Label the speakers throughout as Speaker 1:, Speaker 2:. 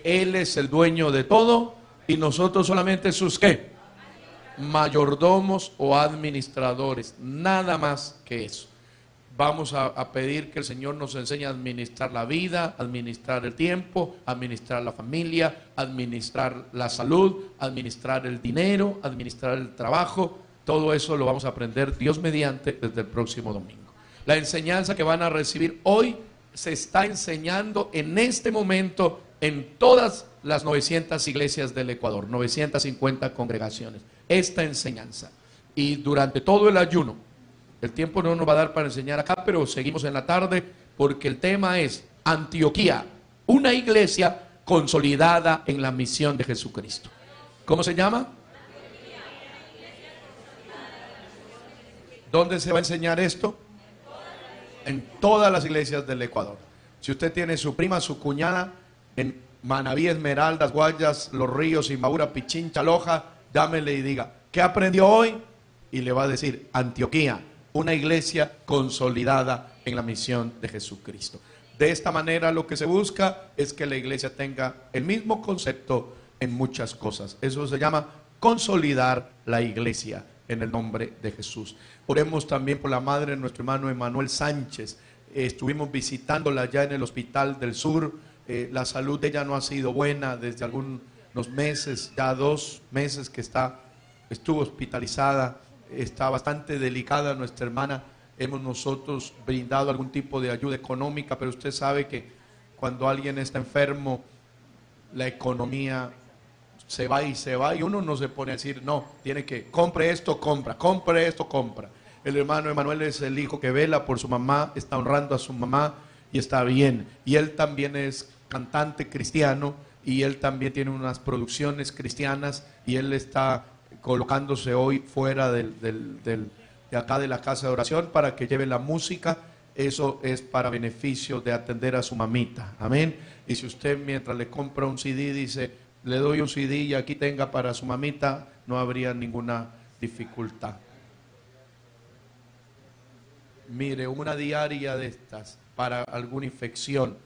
Speaker 1: que Él es el dueño de todo y nosotros solamente sus ¿qué? Mayordomos o administradores, nada más que eso. Vamos a pedir que el Señor nos enseñe a administrar la vida, administrar el tiempo, administrar la familia, administrar la salud, administrar el dinero, administrar el trabajo. Todo eso lo vamos a aprender Dios mediante desde el próximo domingo. La enseñanza que van a recibir hoy se está enseñando en este momento en todas las 900 iglesias del Ecuador, 950 congregaciones. Esta enseñanza. Y durante todo el ayuno, el tiempo no nos va a dar para enseñar acá, pero seguimos en la tarde porque el tema es Antioquía, una iglesia consolidada en la misión de Jesucristo. ¿Cómo se llama? ¿Dónde se va a enseñar esto? En todas las iglesias del Ecuador. Si usted tiene su prima, su cuñada en Manabí, Esmeraldas, Guayas, Los Ríos, Imbabura, Pichincha, Loja, llámele y diga, ¿qué aprendió hoy? Y le va a decir, Antioquía, una iglesia consolidada en la misión de Jesucristo. De esta manera lo que se busca es que la iglesia tenga el mismo concepto en muchas cosas. Eso se llama consolidar la iglesia en el nombre de Jesús. Oremos también por la madre de nuestro hermano Emanuel Sánchez. Estuvimos visitándola ya en el Hospital del Sur. La salud de ella no ha sido buena desde algunos meses, ya 2 meses que estuvo hospitalizada. Está bastante delicada nuestra hermana. Hemos nosotros brindado algún tipo de ayuda económica, pero usted sabe que cuando alguien está enfermo, la economía se va y uno no se pone a decir, no, tiene que, compre esto, compre esto, compra. El hermano Emanuel es el hijo que vela por su mamá, está honrando a su mamá y está bien. Y él también es cantante cristiano y él también tiene unas producciones cristianas y él está colocándose hoy fuera de acá de la casa de oración para que lleve la música. Eso es para beneficio de atender a su mamita, amén. Y si usted mientras le compra un CD dice, le doy un CD y aquí tenga para su mamita, no habría ninguna dificultad. Mire, una diaria de estas para alguna infección,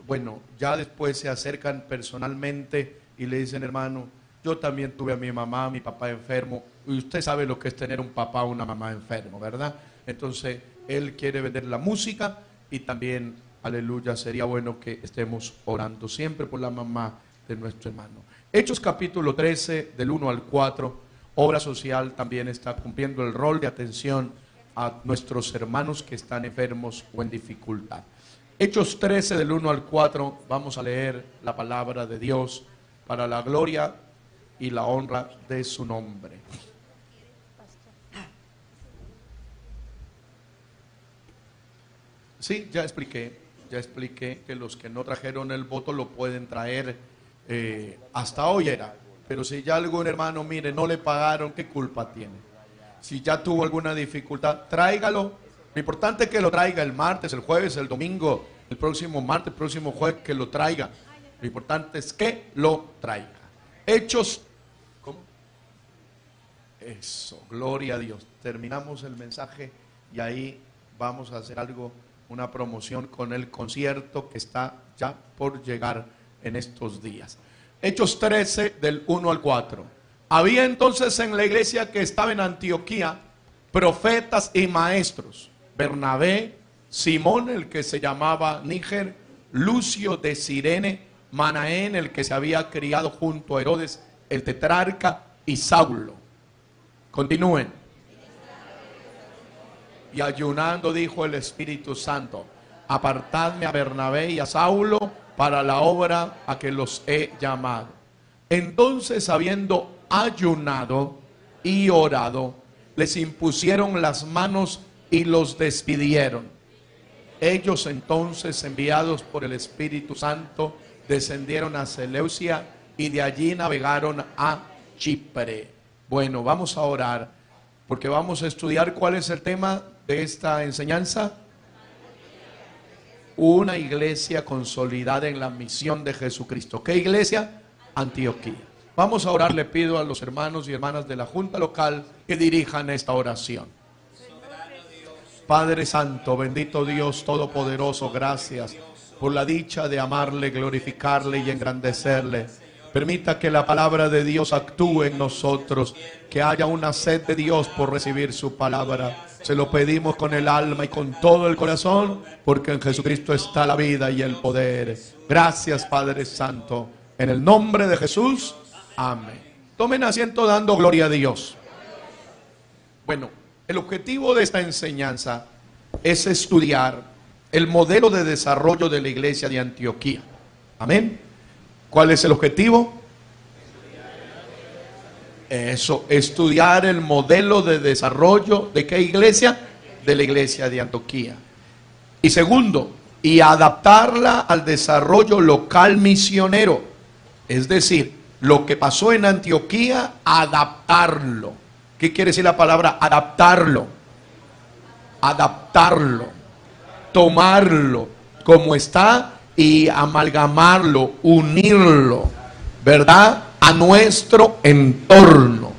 Speaker 1: bueno, ya después se acercan personalmente y le dicen, hermano, yo también tuve a mi mamá, a mi papá enfermo, y usted sabe lo que es tener un papá o una mamá enfermo, ¿verdad? Entonces, él quiere vender la música y también, aleluya, sería bueno que estemos orando siempre por la mamá de nuestro hermano. Hechos capítulo 13, del 1 al 4, obra social también está cumpliendo el rol de atención a nuestros hermanos que están enfermos o en dificultad. Hechos 13, del 1 al 4, vamos a leer la palabra de Dios para la gloria y la honra de su nombre. Sí, ya expliqué que los que no trajeron el voto lo pueden traer, hasta hoy era, pero si ya algún hermano, mire, no le pagaron, ¿qué culpa tiene? Si ya tuvo alguna dificultad, tráigalo. Lo importante es que lo traiga el martes, el jueves, el domingo, el próximo martes, el próximo jueves, que lo traiga. Lo importante es que lo traiga. Hechos, ¿cómo? Eso, gloria a Dios. Terminamos el mensaje y ahí vamos a hacer algo, una promoción con el concierto que está ya por llegar en estos días. Hechos 13, del 1 al 4. Había entonces en la iglesia que estaba en Antioquía profetas y maestros: Bernabé, Simón, el que se llamaba Níger, Lucio de Cirene, Manaén, el que se había criado junto a Herodes el tetrarca, y Saulo. Continúen. Y ayunando dijo el Espíritu Santo: apartadme a Bernabé y a Saulo para la obra a que los he llamado. Entonces, habiendo ayunado y orado, les impusieron las manos y los despidieron. Ellos entonces, enviados por el Espíritu Santo, descendieron a Seleucia y de allí navegaron a Chipre. Bueno, vamos a orar porque vamos a estudiar cuál es el tema de esta enseñanza. Una iglesia consolidada en la misión de Jesucristo. ¿Qué iglesia? Antioquía. Vamos a orar. Le pido a los hermanos y hermanas de la Junta Local que dirijan esta oración. Padre Santo, bendito Dios Todopoderoso, gracias por la dicha de amarle, glorificarle y engrandecerle. Permita que la palabra de Dios actúe en nosotros, que haya una sed de Dios por recibir su palabra. Se lo pedimos con el alma y con todo el corazón, porque en Jesucristo está la vida y el poder. Gracias, Padre Santo. En el nombre de Jesús, amén. Tomen asiento dando gloria a Dios. Bueno, el objetivo de esta enseñanza es estudiar el modelo de desarrollo de la iglesia de Antioquía. Amén. ¿Cuál es el objetivo? Eso, estudiar el modelo de desarrollo ¿de qué iglesia? De la iglesia de Antioquía. Y segundo, y adaptarla al desarrollo local misionero. Es decir, lo que pasó en Antioquía, adaptarlo. ¿Qué quiere decir la palabra adaptarlo? Adaptarlo, tomarlo como está y amalgamarlo, unirlo, ¿verdad?, a nuestro entorno.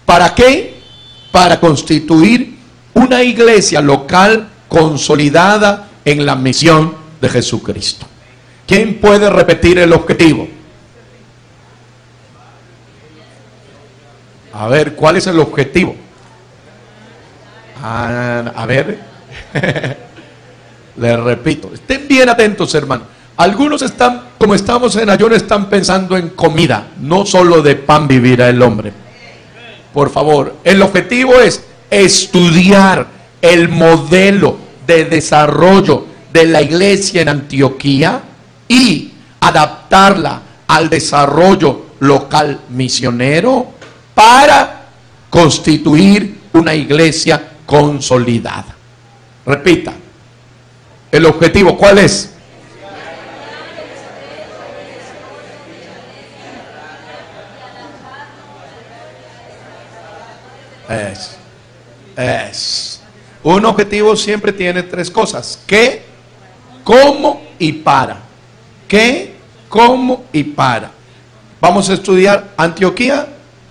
Speaker 1: ¿Para qué? Para constituir una iglesia local consolidada en la misión de Jesucristo. ¿Quién puede repetir el objetivo? A ver, ¿cuál es el objetivo? A ver, les repito, estén bien atentos, hermanos. Algunos están, como estamos en ayuno, están pensando en comida, no solo de pan vivirá el hombre. Por favor, el objetivo es estudiar el modelo de desarrollo de la iglesia en Antioquía y adaptarla al desarrollo local misionero para constituir una iglesia consolidada. Repita, el objetivo, ¿cuál es? Un objetivo siempre tiene tres cosas: qué, cómo y para. ¿Qué, cómo y para? Vamos a estudiar Antioquía,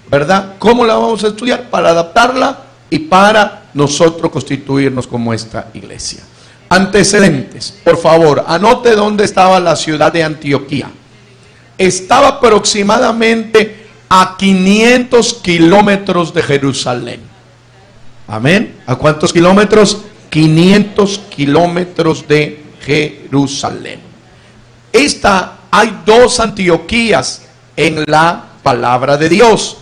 Speaker 1: ¿verdad? ¿Cómo la vamos a estudiar? Para adaptarla y para nosotros constituirnos como esta iglesia. Antecedentes, por favor, anote dónde estaba la ciudad de Antioquía. Estaba aproximadamente a 500 kilómetros de Jerusalén. Amén. ¿A cuántos kilómetros? 500 kilómetros de Jerusalén. Hay dos Antioquías en la palabra de Dios,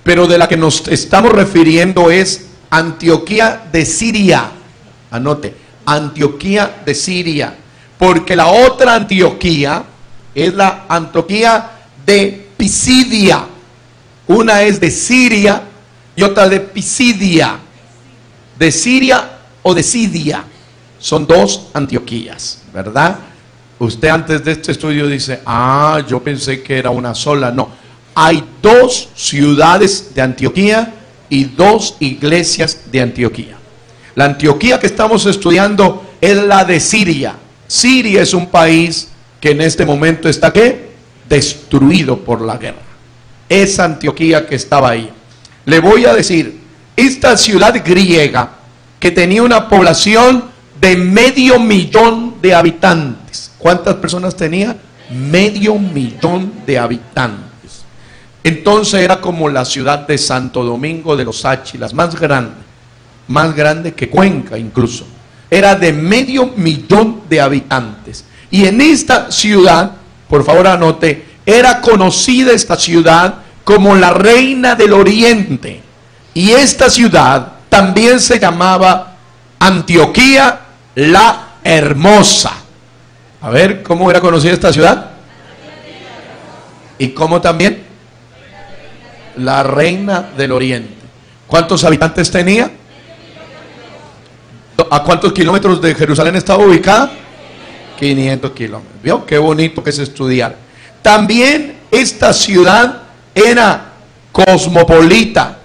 Speaker 1: pero de la que nos estamos refiriendo es Antioquía de Siria. Anote, Antioquía de Siria, porque la otra Antioquía es la Antioquía de Pisidia. Una es de Siria y otra de Pisidia. De Siria o de Sidia. Son dos Antioquías, ¿verdad? Usted antes de este estudio dice, yo pensé que era una sola. No, hay dos ciudades de Antioquía y dos iglesias de Antioquía. La Antioquía que estamos estudiando es la de Siria. Siria es un país que en este momento está ¿qué? Destruido por la guerra. Esa Antioquía que estaba ahí. Le voy a decir, esta ciudad griega que tenía una población de 500,000 de habitantes. ¿Cuántas personas tenía? 500,000 de habitantes. Entonces era como la ciudad de Santo Domingo de los Áchilas, más grande que Cuenca incluso. Era de 500,000 de habitantes. Y en esta ciudad, por favor anote, era conocida esta ciudad como la Reina del Oriente. Y esta ciudad también se llamaba Antioquía la Hermosa. A ver, ¿cómo era conocida esta ciudad? ¿Y cómo también? La Reina del Oriente. ¿Cuántos habitantes tenía? ¿A cuántos kilómetros de Jerusalén estaba ubicada? 500 kilómetros. ¿Vio? Qué bonito que es estudiar. También esta ciudad era cosmopolita,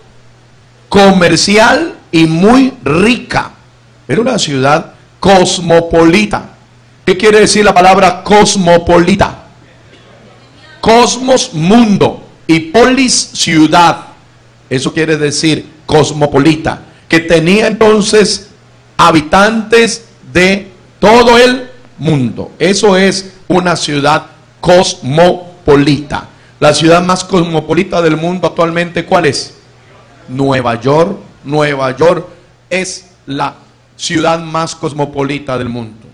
Speaker 1: comercial y muy rica. Era una ciudad cosmopolita. ¿Qué quiere decir la palabra cosmopolita? Cosmos, mundo, y polis, ciudad. Eso quiere decir cosmopolita, que tenía entonces habitantes de todo el mundo. Eso es una ciudad cosmopolita. La ciudad más cosmopolita del mundo actualmente, ¿cuál es? Nueva York. Nueva York es la ciudad más cosmopolita del mundo.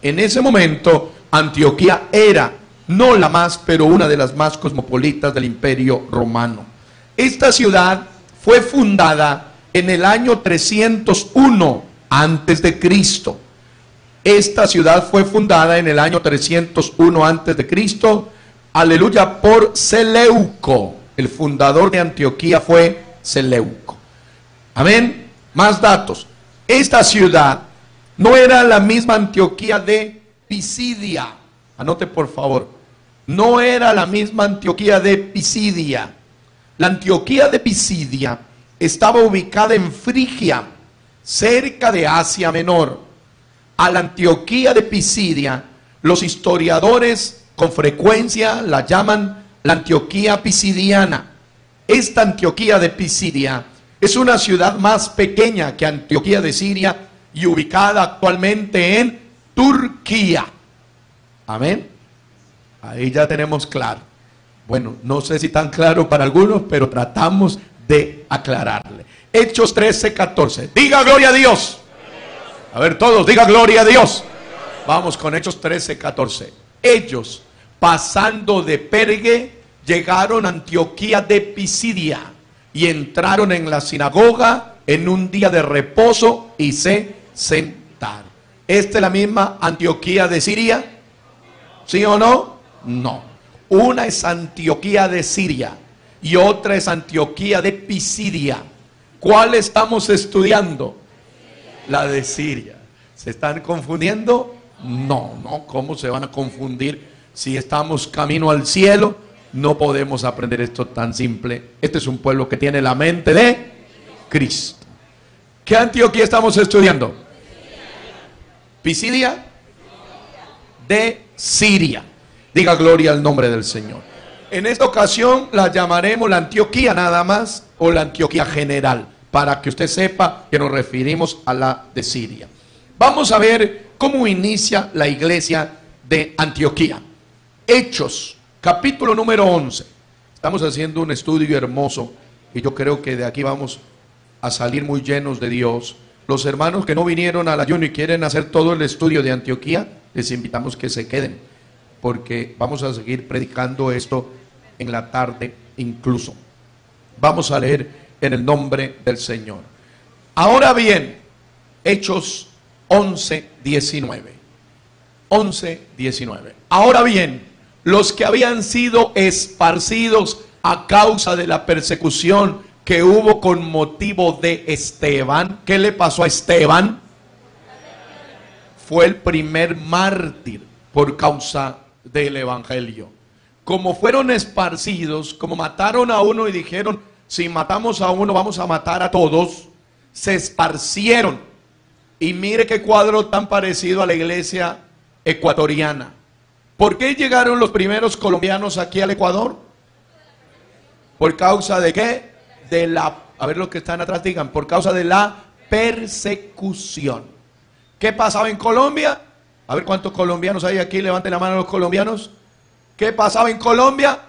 Speaker 1: En ese momento, Antioquía era, no la más, pero una de las más cosmopolitas del Imperio Romano. Esta ciudad fue fundada en el año 301 antes de Cristo. Esta ciudad fue fundada en el año 301 antes de Cristo. Aleluya, por Seleuco. El fundador de Antioquía fue Seleuco. Amén. Más datos. Esta ciudad no era la misma Antioquía de Pisidia. Anote por favor. No era la misma Antioquía de Pisidia. La Antioquía de Pisidia estaba ubicada en Frigia, cerca de Asia Menor. A la Antioquía de Pisidia, los historiadores con frecuencia la llaman la Antioquía Pisidiana. Esta Antioquía de Pisidia es una ciudad más pequeña que Antioquía de Siria y ubicada actualmente en Turquía. Amén. Ahí ya tenemos claro. Bueno, no sé si tan claro para algunos, pero tratamos de aclararle. Hechos 13:14. Diga gloria a Dios. A ver todos, diga gloria a Dios. Vamos con Hechos 13:14. Ellos, pasando de Perge, llegaron a Antioquía de Pisidia y entraron en la sinagoga en un día de reposo y se sentaron. ¿Esta es la misma Antioquía de Siria? ¿Sí o no? No. Una es Antioquía de Siria y otra es Antioquía de Pisidia. ¿Cuál estamos estudiando? La de Siria. ¿Se están confundiendo? No, no. ¿Cómo se van a confundir si estamos camino al cielo? No podemos aprender esto tan simple. Este es un pueblo que tiene la mente de Cristo. ¿Qué Antioquía estamos estudiando? Pisidia de Siria. Diga gloria al nombre del Señor. En esta ocasión la llamaremos la Antioquía nada más o la Antioquía general, para que usted sepa que nos referimos a la de Siria. Vamos a ver cómo inicia la iglesia de Antioquía. Hechos, capítulo número 11. Estamos haciendo un estudio hermoso y yo creo que de aquí vamos a salir muy llenos de Dios. Los hermanos que no vinieron al ayuno y quieren hacer todo el estudio de Antioquía, les invitamos que se queden, porque vamos a seguir predicando esto en la tarde incluso. Vamos a leer en el nombre del Señor. Ahora bien, Hechos 11:19. 11:19. Ahora bien, los que habían sido esparcidos a causa de la persecución que hubo con motivo de Esteban. ¿Qué le pasó a Esteban? Fue el primer mártir por causa del evangelio. Como fueron esparcidos, como mataron a uno y dijeron, si matamos a uno vamos a matar a todos, se esparcieron. Y mire qué cuadro tan parecido a la iglesia ecuatoriana. ¿Por qué llegaron los primeros colombianos aquí al Ecuador? ¿Por causa de qué? De la, a ver los que están atrás digan, por causa de la persecución. ¿Qué pasaba en Colombia? A ver cuántos colombianos hay aquí, levanten la mano los colombianos. ¿Qué pasaba en Colombia?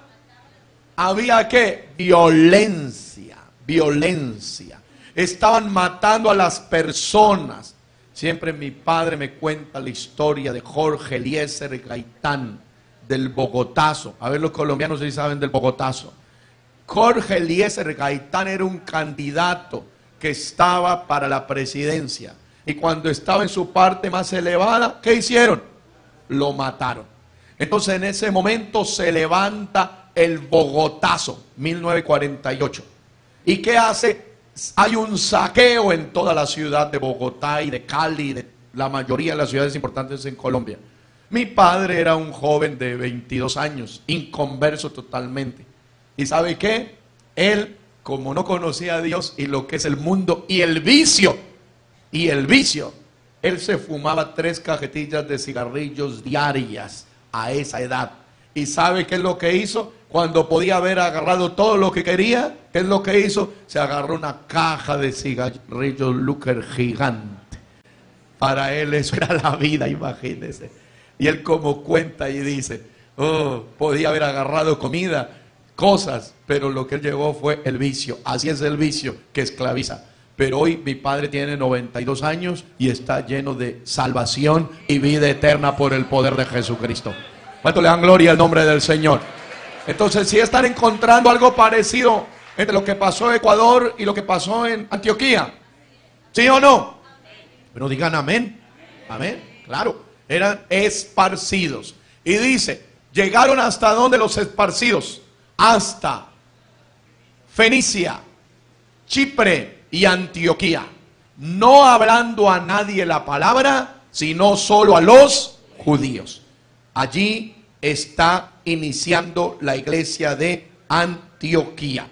Speaker 1: Había ¿qué? Violencia, violencia. Estaban matando a las personas. Siempre mi padre me cuenta la historia de Jorge Eliezer Gaitán, del Bogotazo. A ver los colombianos si saben del Bogotazo. Jorge Eliezer Gaitán era un candidato que estaba para la presidencia. Y cuando estaba en su parte más elevada, ¿qué hicieron? Lo mataron. Entonces en ese momento se levanta el Bogotazo, 1948. ¿Y qué hace? Hay un saqueo en toda la ciudad de Bogotá y de Cali, de la mayoría de las ciudades importantes en Colombia. Mi padre era un joven de 22 años, inconverso totalmente. ¿Y sabe qué? Él, como no conocía a Dios y lo que es el mundo y el vicio, él se fumaba 3 cajetillas de cigarrillos diarias a esa edad. ¿Y sabe qué es lo que hizo? Cuando podía haber agarrado todo lo que quería, ¿qué es lo que hizo? Se agarró una caja de cigarrillos Lucker gigante. Para él eso era la vida, imagínese. Y él como cuenta y dice, oh, podía haber agarrado comida, cosas, pero lo que él llevó fue el vicio. Así es el vicio que esclaviza. Pero hoy mi padre tiene 92 años y está lleno de salvación y vida eterna por el poder de Jesucristo. ¿Cuánto le dan gloria al nombre del Señor? Entonces, si están encontrando algo parecido entre lo que pasó en Ecuador y lo que pasó en Antioquía, ¿sí o no? Pero digan amén. Amén, claro. Eran esparcidos. Y dice, llegaron hasta donde los esparcidos, hasta Fenicia, Chipre y Antioquía, no hablando a nadie la palabra, sino solo a los judíos. Allí está iniciando la iglesia de Antioquía.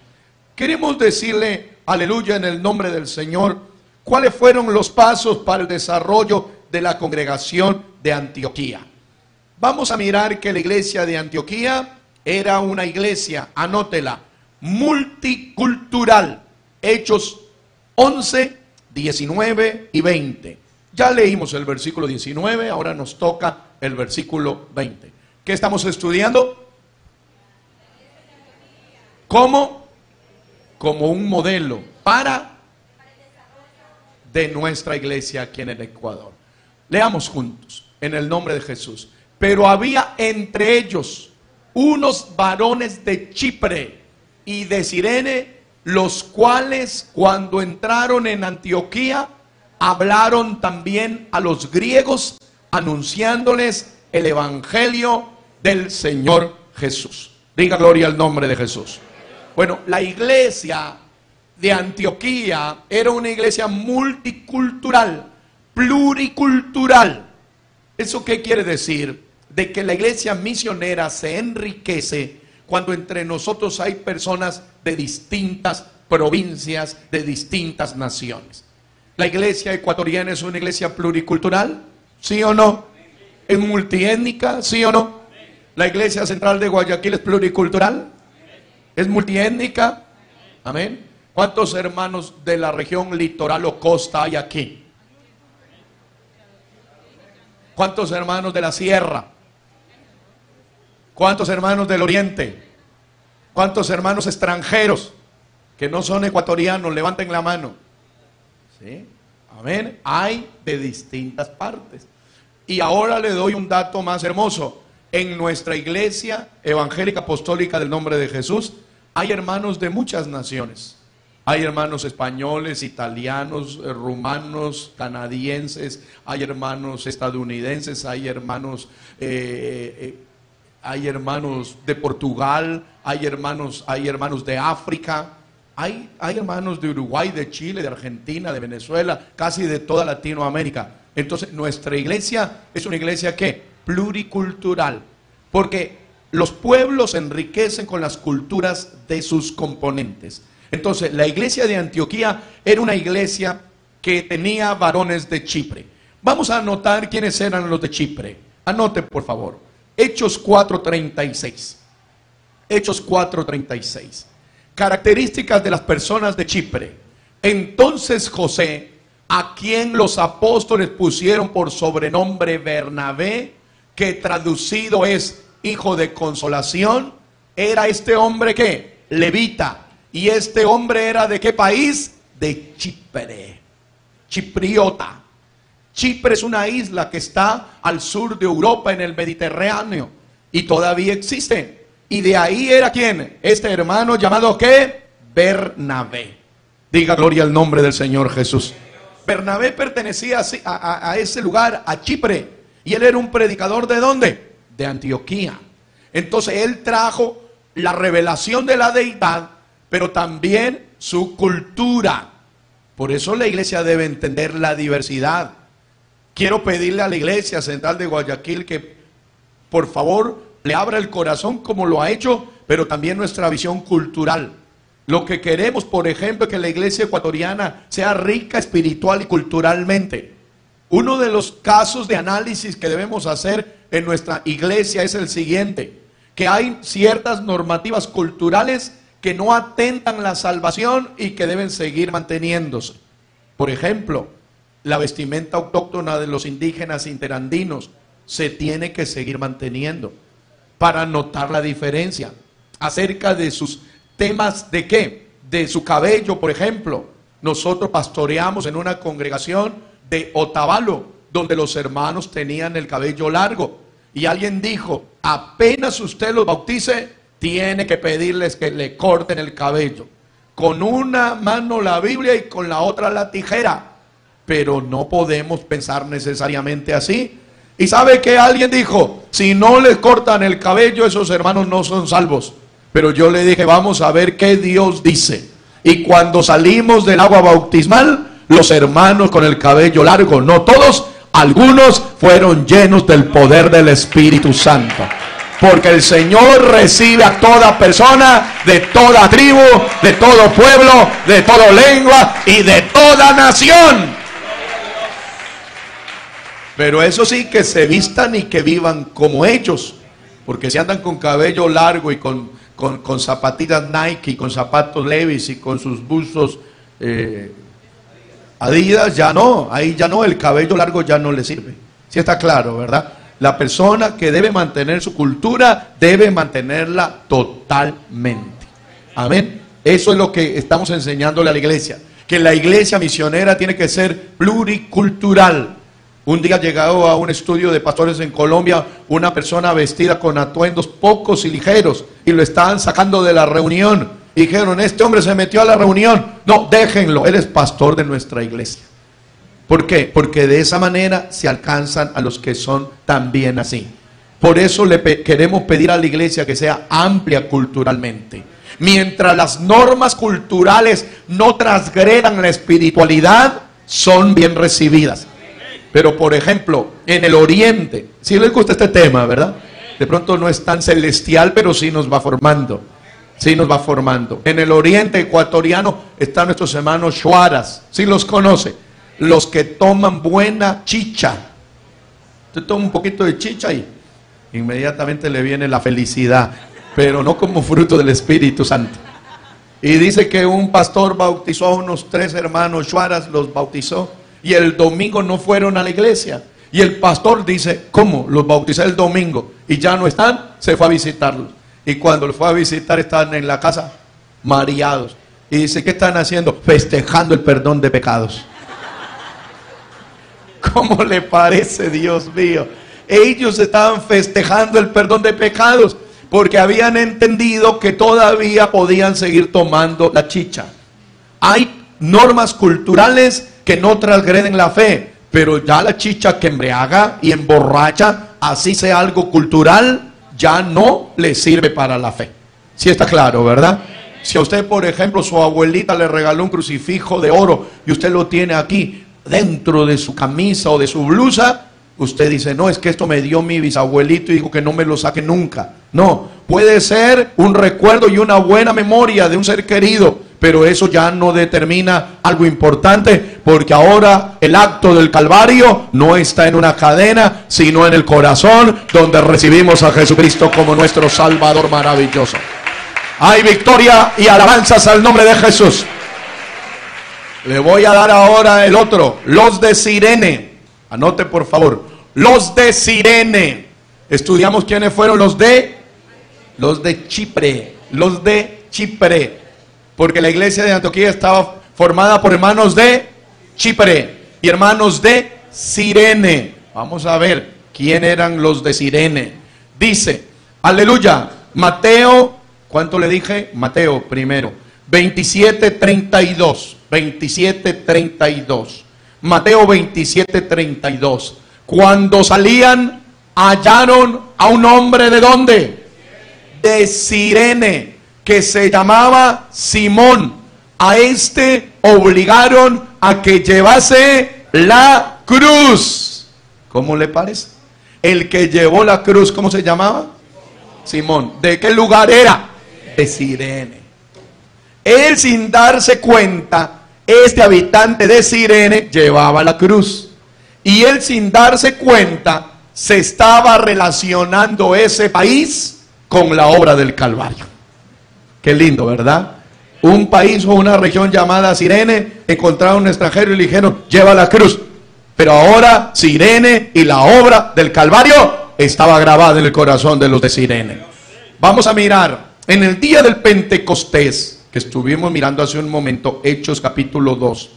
Speaker 1: Queremos decirle, aleluya, en el nombre del Señor, cuáles fueron los pasos para el desarrollo de la congregación de Antioquía. Vamos a mirar que la iglesia de Antioquía era una iglesia, anótela, multicultural. Hechos 11, 19 y 20. Ya leímos el versículo 19, ahora nos toca el versículo 20. ¿Qué estamos estudiando? ¿Cómo? Como un modelo para de nuestra iglesia aquí en el Ecuador. Leamos juntos, en el nombre de Jesús. Pero había entre ellos unos varones de Chipre y de Cirene, los cuales cuando entraron en Antioquía, hablaron también a los griegos, anunciándoles el evangelio del Señor Jesús. Diga gloria al nombre de Jesús. Bueno, la iglesia de Antioquía era una iglesia multicultural, pluricultural. ¿Eso qué quiere decir? De que la iglesia misionera se enriquece cuando entre nosotros hay personas de distintas provincias, de distintas naciones. ¿La iglesia ecuatoriana es una iglesia pluricultural? ¿Sí o no? ¿Es multiétnica? ¿Sí o no? ¿La iglesia central de Guayaquil es pluricultural? ¿Es multiétnica? Amén. ¿Cuántos hermanos de la región litoral o costa hay aquí? ¿Cuántos hermanos de la sierra? ¿Cuántos hermanos del oriente? ¿Cuántos hermanos extranjeros que no son ecuatorianos? Levanten la mano. ¿Sí? Amén. Hay de distintas partes. Y ahora le doy un dato más hermoso. En nuestra iglesia evangélica apostólica del nombre de Jesús hay hermanos de muchas naciones. Hay hermanos españoles, italianos, rumanos, canadienses, hay hermanos estadounidenses, hay hermanos de Portugal, hay hermanos de África, hay hermanos de Uruguay, de Chile, de Argentina, de Venezuela, casi de toda Latinoamérica. Entonces, nuestra iglesia es una iglesia ¿qué? Pluricultural, porque los pueblos se enriquecen con las culturas de sus componentes. Entonces, la iglesia de Antioquía era una iglesia que tenía varones de Chipre. Vamos a anotar quiénes eran los de Chipre. Anote, por favor. Hechos 4:36. Hechos 4:36. Características de las personas de Chipre. Entonces José, a quien los apóstoles pusieron por sobrenombre Bernabé, que traducido es hijo de consolación, era este hombre ¿qué? Levita. Y este hombre era ¿de qué país? De Chipre, chipriota. Chipre es una isla que está al sur de Europa en el Mediterráneo y todavía existe. Y de ahí era ¿quién? Este hermano llamado ¿qué? Bernabé. Diga gloria al nombre del Señor Jesús. Bernabé pertenecía a ese lugar, a Chipre. Y él era un predicador ¿de dónde? De Antioquía. Entonces él trajo la revelación de la deidad, pero también su cultura. Por eso la iglesia debe entender la diversidad. Quiero pedirle a la iglesia central de Guayaquil que por favor le abra el corazón como lo ha hecho, pero también nuestra visión cultural. Lo que queremos, por ejemplo, es que la iglesia ecuatoriana sea rica espiritual y culturalmente. Uno de los casos de análisis que debemos hacer en nuestra iglesia es el siguiente: que hay ciertas normativas culturales que no atentan la salvación y que deben seguir manteniéndose. Por ejemplo, la vestimenta autóctona de los indígenas interandinos se tiene que seguir manteniendo para notar la diferencia acerca de sus temas. ¿De qué? De su cabello, por ejemplo. Nosotros pastoreamos en una congregación de Otavalo, donde los hermanos tenían el cabello largo, y alguien dijo: apenas usted los bautice, tiene que pedirles que le corten el cabello, con una mano la Biblia y con la otra la tijera. Pero no podemos pensar necesariamente así. ¿Y sabe qué? Alguien dijo: si no les cortan el cabello, esos hermanos no son salvos. Pero yo le dije: vamos a ver qué Dios dice. Y cuando salimos del agua bautismal, los hermanos con el cabello largo, no todos, algunos fueron llenos del poder del Espíritu Santo. Porque el Señor recibe a toda persona, de toda tribu, de todo pueblo, de toda lengua y de toda nación. Pero eso sí, que se vistan y que vivan como ellos. Porque si andan con cabello largo y con zapatillas Nike, y con zapatos Levi's y con sus buzos Adidas, ya no, ahí ya no, el cabello largo ya no le sirve. Sí está claro, ¿verdad? La persona que debe mantener su cultura debe mantenerla totalmente. Amén. Eso es lo que estamos enseñándole a la iglesia, que la iglesia misionera tiene que ser pluricultural. Un día llegado a un estudio de pastores en Colombia, una persona vestida con atuendos pocos y ligeros, y lo estaban sacando de la reunión. Y dijeron: este hombre se metió a la reunión. No, déjenlo, él es pastor de nuestra iglesia. ¿Por qué? Porque de esa manera se alcanzan a los que son también así. Por eso queremos pedir a la iglesia que sea amplia culturalmente. Mientras las normas culturales no transgredan la espiritualidad, son bien recibidas. Pero por ejemplo, en el oriente, si les gusta este tema, ¿verdad? De pronto no es tan celestial, pero sí nos va formando. Sí nos va formando. En el oriente ecuatoriano están nuestros hermanos shuaras. ¿Sí los conoce? Los que toman buena chicha. Usted toma un poquito de chicha y inmediatamente le viene la felicidad, pero no como fruto del Espíritu Santo. Y dice que un pastor bautizó a unos 3 hermanos shuaras, los bautizó, y el domingo no fueron a la iglesia. Y el pastor dice: ¿cómo? Los bauticé el domingo y ya no están. Se fue a visitarlos. Y cuando los fue a visitar, estaban en la casa mareados. Y dice: ¿qué están haciendo? Festejando el perdón de pecados. ¿Cómo le parece, Dios mío? Ellos estaban festejando el perdón de pecados porque habían entendido que todavía podían seguir tomando la chicha. Hay normas culturales que no transgreden la fe, pero ya la chicha que embriaga y emborracha, así sea algo cultural, ya no le sirve para la fe. Sí está claro, ¿verdad? Si a usted, por ejemplo, su abuelita le regaló un crucifijo de oro y usted lo tiene aquí dentro de su camisa o de su blusa, usted dice: no, es que esto me dio mi bisabuelito y dijo que no me lo saque nunca. No, puede ser un recuerdo y una buena memoria de un ser querido, pero eso ya no determina algo importante, porque ahora el acto del Calvario no está en una cadena, sino en el corazón, donde recibimos a Jesucristo como nuestro Salvador maravilloso. Hay victoria y alabanzas al nombre de Jesús. Le voy a dar ahora el otro, los de Cirene. Anote por favor, los de Cirene. Estudiamos quiénes fueron los de Chipre, los de Chipre. Porque la iglesia de Antioquía estaba formada por hermanos de Chipre y hermanos de Cirene. Vamos a ver quién eran los de Cirene. Dice, aleluya, Mateo, ¿cuánto le dije? Mateo primero, 27:32. 27:32. Mateo 27:32. Cuando salían, hallaron a un hombre ¿de dónde? De Cirene, que se llamaba Simón. A este obligaron a que llevase la cruz. ¿Cómo le parece? El que llevó la cruz, ¿cómo se llamaba? Simón. ¿De qué lugar era? De Cirene. Él, sin darse cuenta, este habitante de Cirene llevaba la cruz. Y él, sin darse cuenta, se estaba relacionando ese país con la obra del Calvario. Qué lindo, ¿verdad? Un país o una región llamada Cirene encontraron un extranjero y le dijeron: lleva la cruz. Pero ahora Cirene y la obra del Calvario estaba grabada en el corazón de los de Cirene. Vamos a mirar en el día del Pentecostés, que estuvimos mirando hace un momento, Hechos capítulo 2.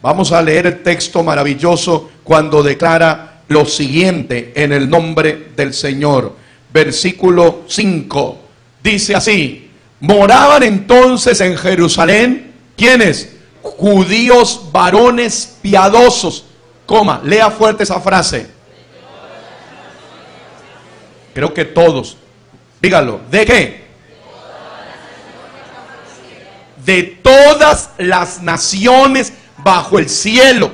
Speaker 1: Vamos a leer el texto maravilloso cuando declara lo siguiente en el nombre del Señor. Versículo 5. Dice así: moraban entonces en Jerusalén, ¿quiénes? Judíos varones piadosos. Lea fuerte esa frase. Creo que todos. Dígalo. ¿De qué? De todas las naciones bajo el cielo.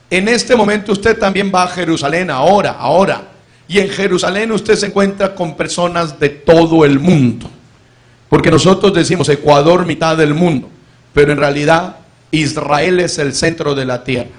Speaker 1: En este momento usted también va a Jerusalén ahora. Y en Jerusalén usted se encuentra con personas de todo el mundo. Porque nosotros decimos Ecuador, mitad del mundo. Pero en realidad Israel es el centro de la tierra.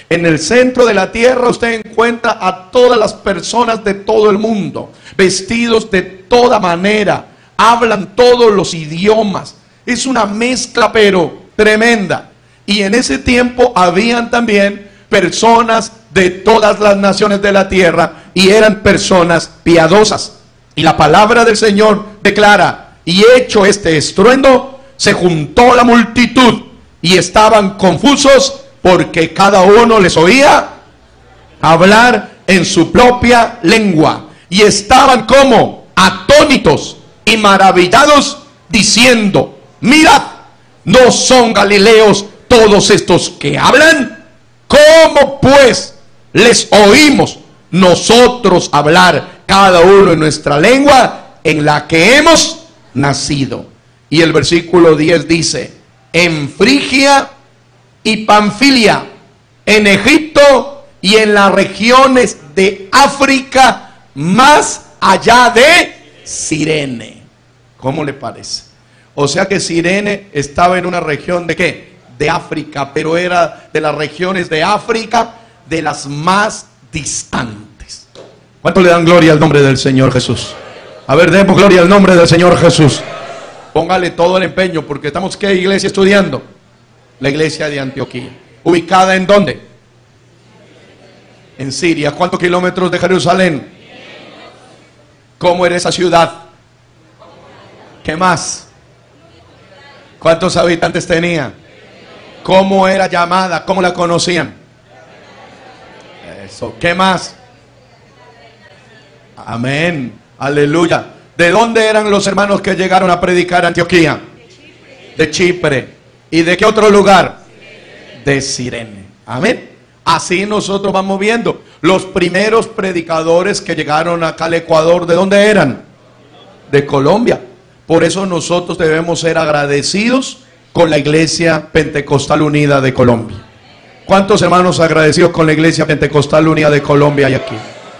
Speaker 1: En el centro de la tierra usted encuentra a todas las personas de todo el mundo, vestidos de toda manera, hablan todos los idiomas. Es una mezcla pero tremenda. Y en ese tiempo habían también personas de todas las naciones de la tierra y eran personas piadosas. Y la palabra del Señor declara: y hecho este estruendo, se juntó la multitud y estaban confusos porque cada uno les oía hablar en su propia lengua. Y estaban como atónitos y maravillados, diciendo: mirad, ¿no son galileos todos estos que hablan? ¿Cómo pues les oímos nosotros hablar cada uno en nuestra lengua en la que hemos nacido? Y el versículo 10 dice: en Frigia y Panfilia, en Egipto y en las regiones de África, más allá de Cirene. ¿Cómo le parece? O sea que Cirene estaba en una región de ¿qué? De África, pero era de las regiones de África de las más distantes. ¿Cuánto le dan gloria al nombre del Señor Jesús? A ver, demos gloria al nombre del Señor Jesús. Póngale todo el empeño, porque estamos ¿qué iglesia estudiando? La iglesia de Antioquía. ¿Ubicada en dónde? En Siria. ¿Cuántos kilómetros de Jerusalén? ¿Cómo era esa ciudad? ¿Qué más? ¿Cuántos habitantes tenía? ¿Cómo era llamada? ¿Cómo la conocían? Eso. ¿Qué más? Amén. Aleluya. ¿De dónde eran los hermanos que llegaron a predicar a Antioquía? De Chipre. ¿Y de qué otro lugar? De Cirene. Amén. Así nosotros vamos viendo. Los primeros predicadores que llegaron acá al Ecuador, ¿de dónde eran? De Colombia. Por eso nosotros debemos ser agradecidos con la Iglesia Pentecostal Unida de Colombia. ¿Cuántos hermanos agradecidos con la Iglesia Pentecostal Unida de Colombia hay aquí?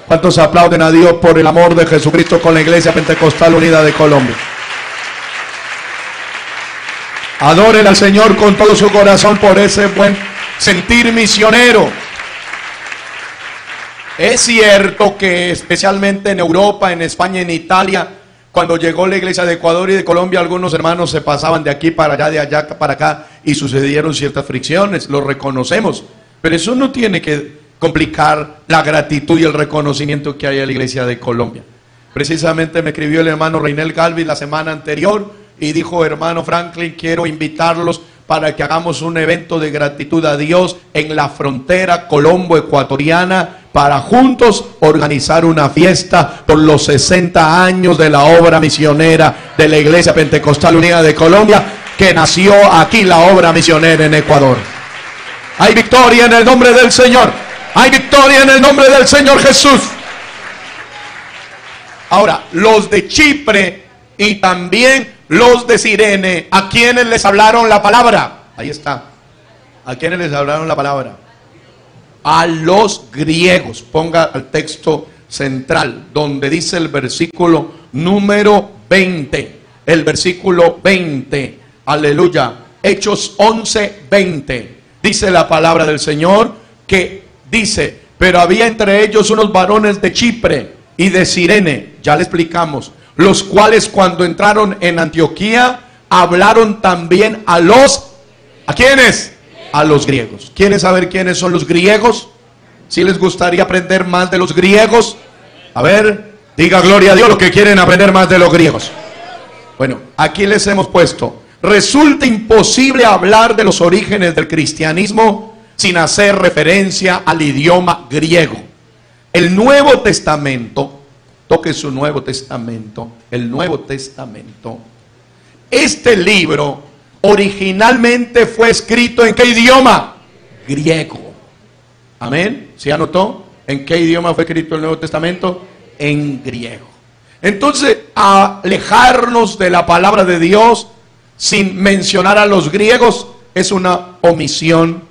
Speaker 1: ¿Cuántos aplauden a Dios por el amor de Jesucristo con la Iglesia Pentecostal Unida de Colombia? Adoren al Señor con todo su corazón por ese buen sentir misionero. Es cierto que especialmente en Europa, en España, en Italia, cuando llegó la iglesia de Ecuador y de Colombia, algunos hermanos se pasaban de aquí para allá, de allá para acá, y sucedieron ciertas fricciones, lo reconocemos. Pero eso no tiene que complicar la gratitud y el reconocimiento que hay a la iglesia de Colombia. Precisamente me escribió el hermano Reinel Galvis la semana anterior y dijo: hermano Franklin, quiero invitarlos para que hagamos un evento de gratitud a Dios en la frontera colombo-ecuatoriana, para juntos organizar una fiesta por los 60 años de la obra misionera de la Iglesia Pentecostal Unida de Colombia, que nació aquí la obra misionera en Ecuador. Hay victoria en el nombre del Señor. Hay victoria en el nombre del Señor Jesús. Ahora, los de Chipre y también los de Cirene, ¿a quiénes les hablaron la palabra? Ahí está. ¿A quiénes les hablaron la palabra? A los griegos. Ponga el texto central, donde dice el versículo número 20. El versículo 20. Aleluya. Hechos 11:20. Dice la palabra del Señor que dice: pero había entre ellos unos varones de Chipre y de Cirene, ya le explicamos, los cuales cuando entraron en Antioquía hablaron también a los, ¿a quiénes? a los griegos. ¿Quieren saber quiénes son los griegos? ¿Sí les gustaría aprender más de los griegos? A ver, diga gloria a Dios los que quieren aprender más de los griegos. Bueno, aquí les hemos puesto: resulta imposible hablar de los orígenes del cristianismo sin hacer referencia al idioma griego. El Nuevo Testamento, toque su Nuevo Testamento, el Nuevo Testamento. Este libro originalmente fue escrito ¿en qué idioma? Griego. Amén. ¿Sí anotó? ¿En qué idioma fue escrito el Nuevo Testamento? En griego. Entonces, alejarnos de la palabra de Dios sin mencionar a los griegos es una omisión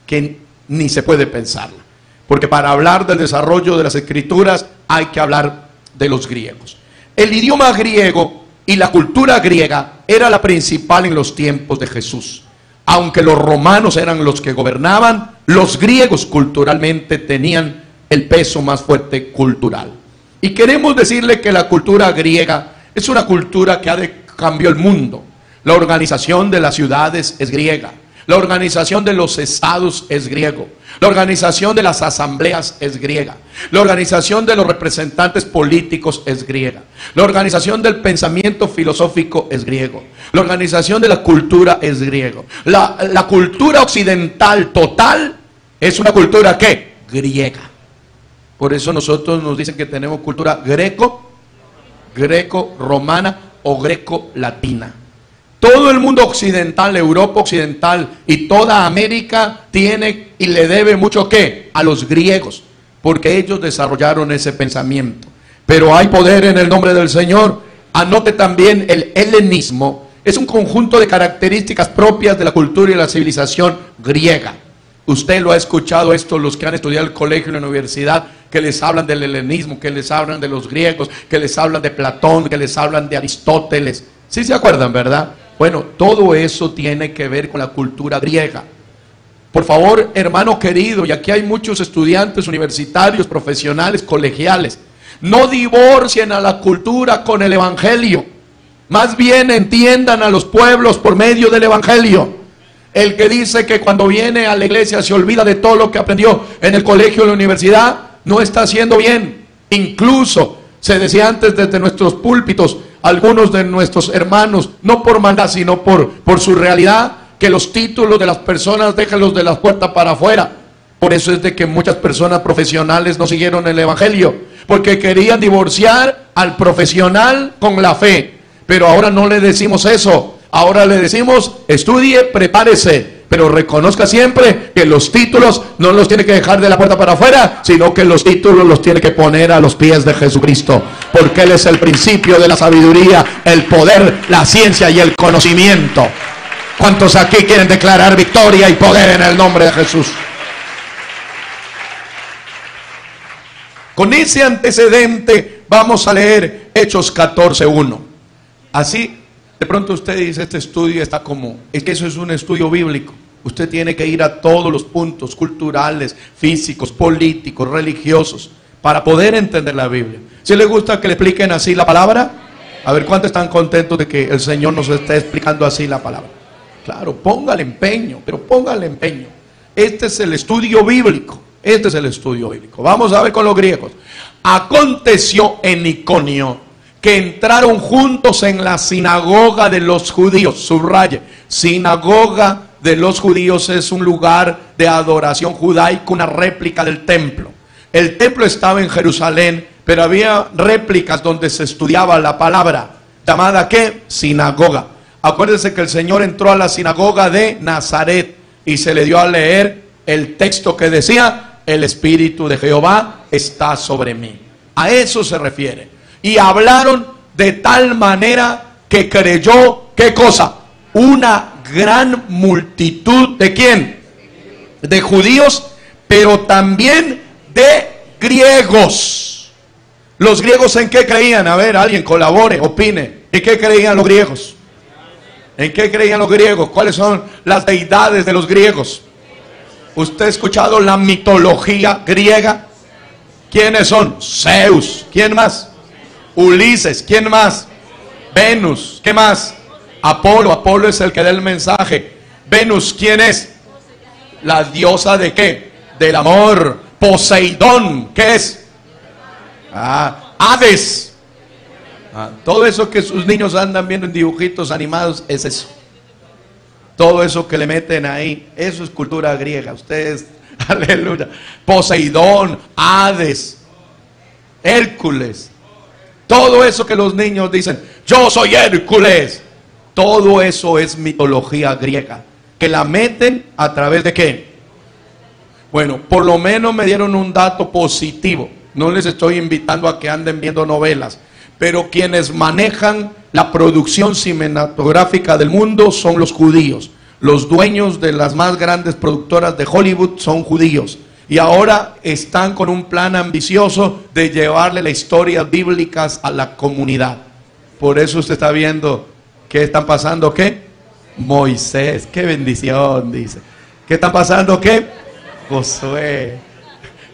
Speaker 1: que ni se puede pensarla. Porque para hablar del desarrollo de las escrituras hay que hablar de los griegos. El idioma griego y la cultura griega era la principal en los tiempos de Jesús. Aunque los romanos eran los que gobernaban, los griegos culturalmente tenían el peso más fuerte cultural. Y queremos decirle que la cultura griega es una cultura que cambió el mundo. La organización de las ciudades es griega. La organización de los estados es griego. La organización de las asambleas es griega. La organización de los representantes políticos es griega. La organización del pensamiento filosófico es griego. La organización de la cultura es griego. La cultura occidental total es una cultura ¿qué? Griega. Por eso nosotros nos dicen que tenemos cultura greco-romana o greco-latina. Todo el mundo occidental, Europa occidental y toda América tiene y le debe mucho ¿qué? A los griegos, porque ellos desarrollaron ese pensamiento. Pero hay poder en el nombre del Señor. Anote también el helenismo. Es un conjunto de características propias de la cultura y la civilización griega. Usted lo ha escuchado esto, los que han estudiado el colegio y la universidad, que les hablan del helenismo, que les hablan de los griegos, que les hablan de Platón, que les hablan de Aristóteles. ¿Sí se acuerdan, verdad? Bueno, todo eso tiene que ver con la cultura griega. Por favor, hermano querido, y aquí hay muchos estudiantes universitarios, profesionales, colegiales, no divorcien a la cultura con el evangelio. Más bien entiendan a los pueblos por medio del evangelio. El que dice que cuando viene a la iglesia se olvida de todo lo que aprendió en el colegio o en la universidad, no está haciendo bien. Incluso se decía antes desde nuestros púlpitos, algunos de nuestros hermanos, no por maldad sino por su realidad, que los títulos de las personas déjenlos de las puertas para afuera. Por eso es de que muchas personas profesionales no siguieron el evangelio, porque querían divorciar al profesional con la fe. Pero ahora no le decimos eso, ahora le decimos estudie, prepárese, pero reconozca siempre que los títulos no los tiene que dejar de la puerta para afuera, sino que los títulos los tiene que poner a los pies de Jesucristo, porque Él es el principio de la sabiduría, el poder, la ciencia y el conocimiento. ¿Cuántos aquí quieren declarar victoria y poder en el nombre de Jesús? Con ese antecedente vamos a leer Hechos 14:1. Así, de pronto usted dice, este estudio está como, es que eso es un estudio bíblico. Usted tiene que ir a todos los puntos culturales, físicos, políticos, religiosos, para poder entender la Biblia. ¿Sí le gusta que le expliquen así la palabra? A ver, ¿cuántos están contentos de que el Señor nos esté explicando así la palabra? Claro, póngale empeño, pero póngale empeño. Este es el estudio bíblico. Este es el estudio bíblico. Vamos a ver con los griegos. Aconteció en Iconio que entraron juntos en la sinagoga de los judíos. Subraye, sinagoga de los judíos es un lugar de adoración judaico, una réplica del templo. El templo estaba en Jerusalén, pero había réplicas donde se estudiaba la palabra, llamada ¿qué? Sinagoga. Acuérdense que el Señor entró a la sinagoga de Nazaret y se le dio a leer el texto que decía: el Espíritu de Jehová está sobre mí. A eso se refiere. Y hablaron de tal manera que creyó, ¿qué cosa? Una gran multitud, ¿de quién? De judíos, pero también de griegos. ¿Los griegos en qué creían? A ver, alguien colabore, opine. ¿En qué creían los griegos? ¿En qué creían los griegos? ¿Cuáles son las deidades de los griegos? ¿Usted ha escuchado la mitología griega? ¿Quiénes son? Zeus. ¿Quién más? Ulises. ¿Quién más? Venus. ¿Qué más? Apolo. Apolo es el que da el mensaje. Venus, ¿quién es? La diosa de qué? Del amor. Poseidón, ¿qué es? Hades. Todo eso que sus niños andan viendo en dibujitos animados es eso. Todo eso que le meten ahí, eso es cultura griega. Ustedes, aleluya. Poseidón, Hades, Hércules. Todo eso que los niños dicen, yo soy Hércules. Todo eso es mitología griega. Que la meten a través de qué. Bueno, por lo menos me dieron un dato positivo. No les estoy invitando a que anden viendo novelas. Pero quienes manejan la producción cinematográfica del mundo son los judíos. Los dueños de las más grandes productoras de Hollywood son judíos. Y ahora están con un plan ambicioso de llevarle las historias bíblicas a la comunidad. Por eso usted está viendo qué están pasando, ¿qué? Moisés, qué bendición, dice. ¿Qué está pasando, qué? Josué.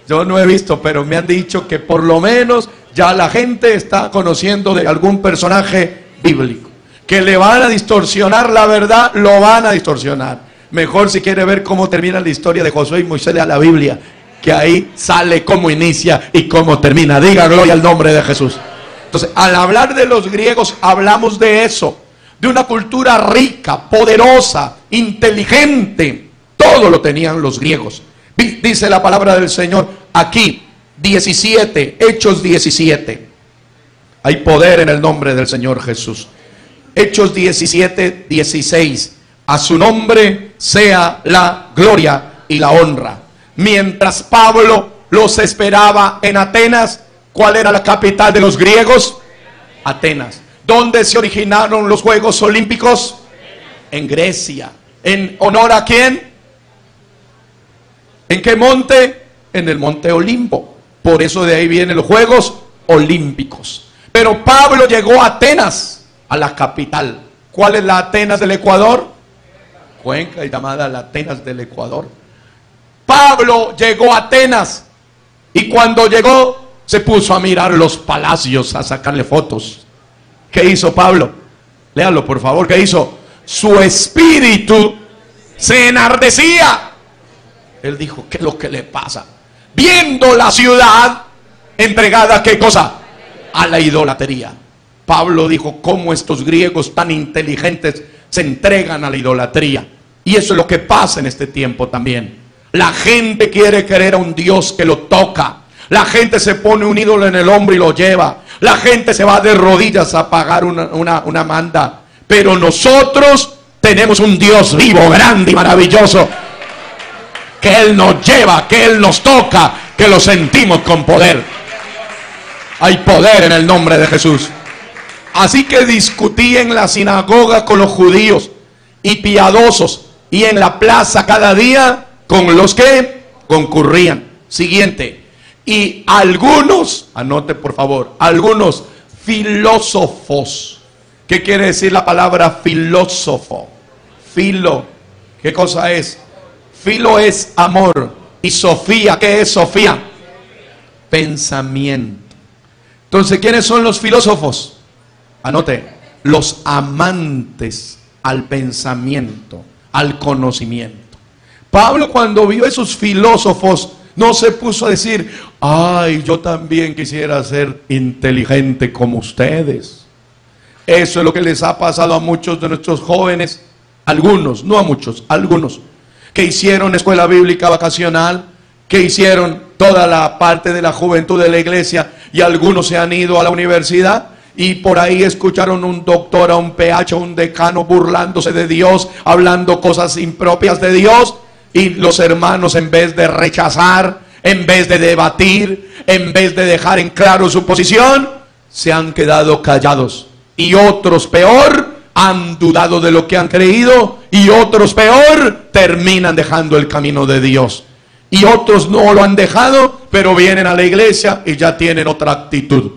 Speaker 1: Yo no he visto, pero me han dicho que por lo menos ya la gente está conociendo de algún personaje bíblico. Que le van a distorsionar la verdad, lo van a distorsionar. Mejor si quiere ver cómo termina la historia de Josué y Moisés, lea la Biblia, que ahí sale cómo inicia y cómo termina. Diga gloria al nombre de Jesús. Entonces, al hablar de los griegos, hablamos de eso, de una cultura rica, poderosa, inteligente. Todo lo tenían los griegos. Dice la palabra del Señor aquí, 17, Hechos 17. Hay poder en el nombre del Señor Jesús. Hechos 17, 16. A su nombre sea la gloria y la honra. Mientras Pablo los esperaba en Atenas, ¿cuál era la capital de los griegos? Atenas. ¿Dónde se originaron los Juegos Olímpicos? En Grecia. ¿En honor a quién? ¿En qué monte? En el monte Olimpo. Por eso de ahí vienen los Juegos Olímpicos. Pero Pablo llegó a Atenas, a la capital. ¿Cuál es la Atenas del Ecuador? Cuenca, llamada la Atenas del Ecuador. Pablo llegó a Atenas y cuando llegó se puso a mirar los palacios, a sacarle fotos. ¿Qué hizo Pablo? Léalo por favor. ¿Qué hizo? Su espíritu se enardecía. Él dijo, ¿qué es lo que le pasa? Viendo la ciudad entregada, ¿qué cosa? A la idolatría. Pablo dijo, ¿cómo estos griegos tan inteligentes se entregan a la idolatría? Y eso es lo que pasa en este tiempo también. La gente quiere querer a un Dios que lo toca. La gente se pone un ídolo en el hombro y lo lleva. La gente se va de rodillas a pagar una manda. Pero nosotros tenemos un Dios vivo, grande y maravilloso, que Él nos lleva, que Él nos toca, que lo sentimos con poder. Hay poder en el nombre de Jesús. Así que discutí en la sinagoga con los judíos y piadosos, y en la plaza cada día con los que concurrían. Siguiente. Y algunos, anote por favor, algunos filósofos. ¿Qué quiere decir la palabra filósofo? Filo, ¿qué cosa es? Filo es amor. Y Sofía, ¿qué es Sofía? Pensamiento. Entonces, ¿quiénes son los filósofos? Anote, los amantes al pensamiento, al conocimiento. Pablo, cuando vio a esos filósofos, no se puso a decir, ay, yo también quisiera ser inteligente como ustedes. Eso es lo que les ha pasado a muchos de nuestros jóvenes, algunos, no a muchos, algunos, que hicieron escuela bíblica vacacional, que hicieron toda la parte de la juventud de la iglesia, y algunos se han ido a la universidad y por ahí escucharon un doctor, a un PH, un decano burlándose de Dios, hablando cosas impropias de Dios, y los hermanos, en vez de rechazar, en vez de debatir, en vez de dejar en claro su posición, se han quedado callados. Y otros peor, han dudado de lo que han creído, y otros peor, terminan dejando el camino de Dios. Y otros no lo han dejado, pero vienen a la iglesia y ya tienen otra actitud.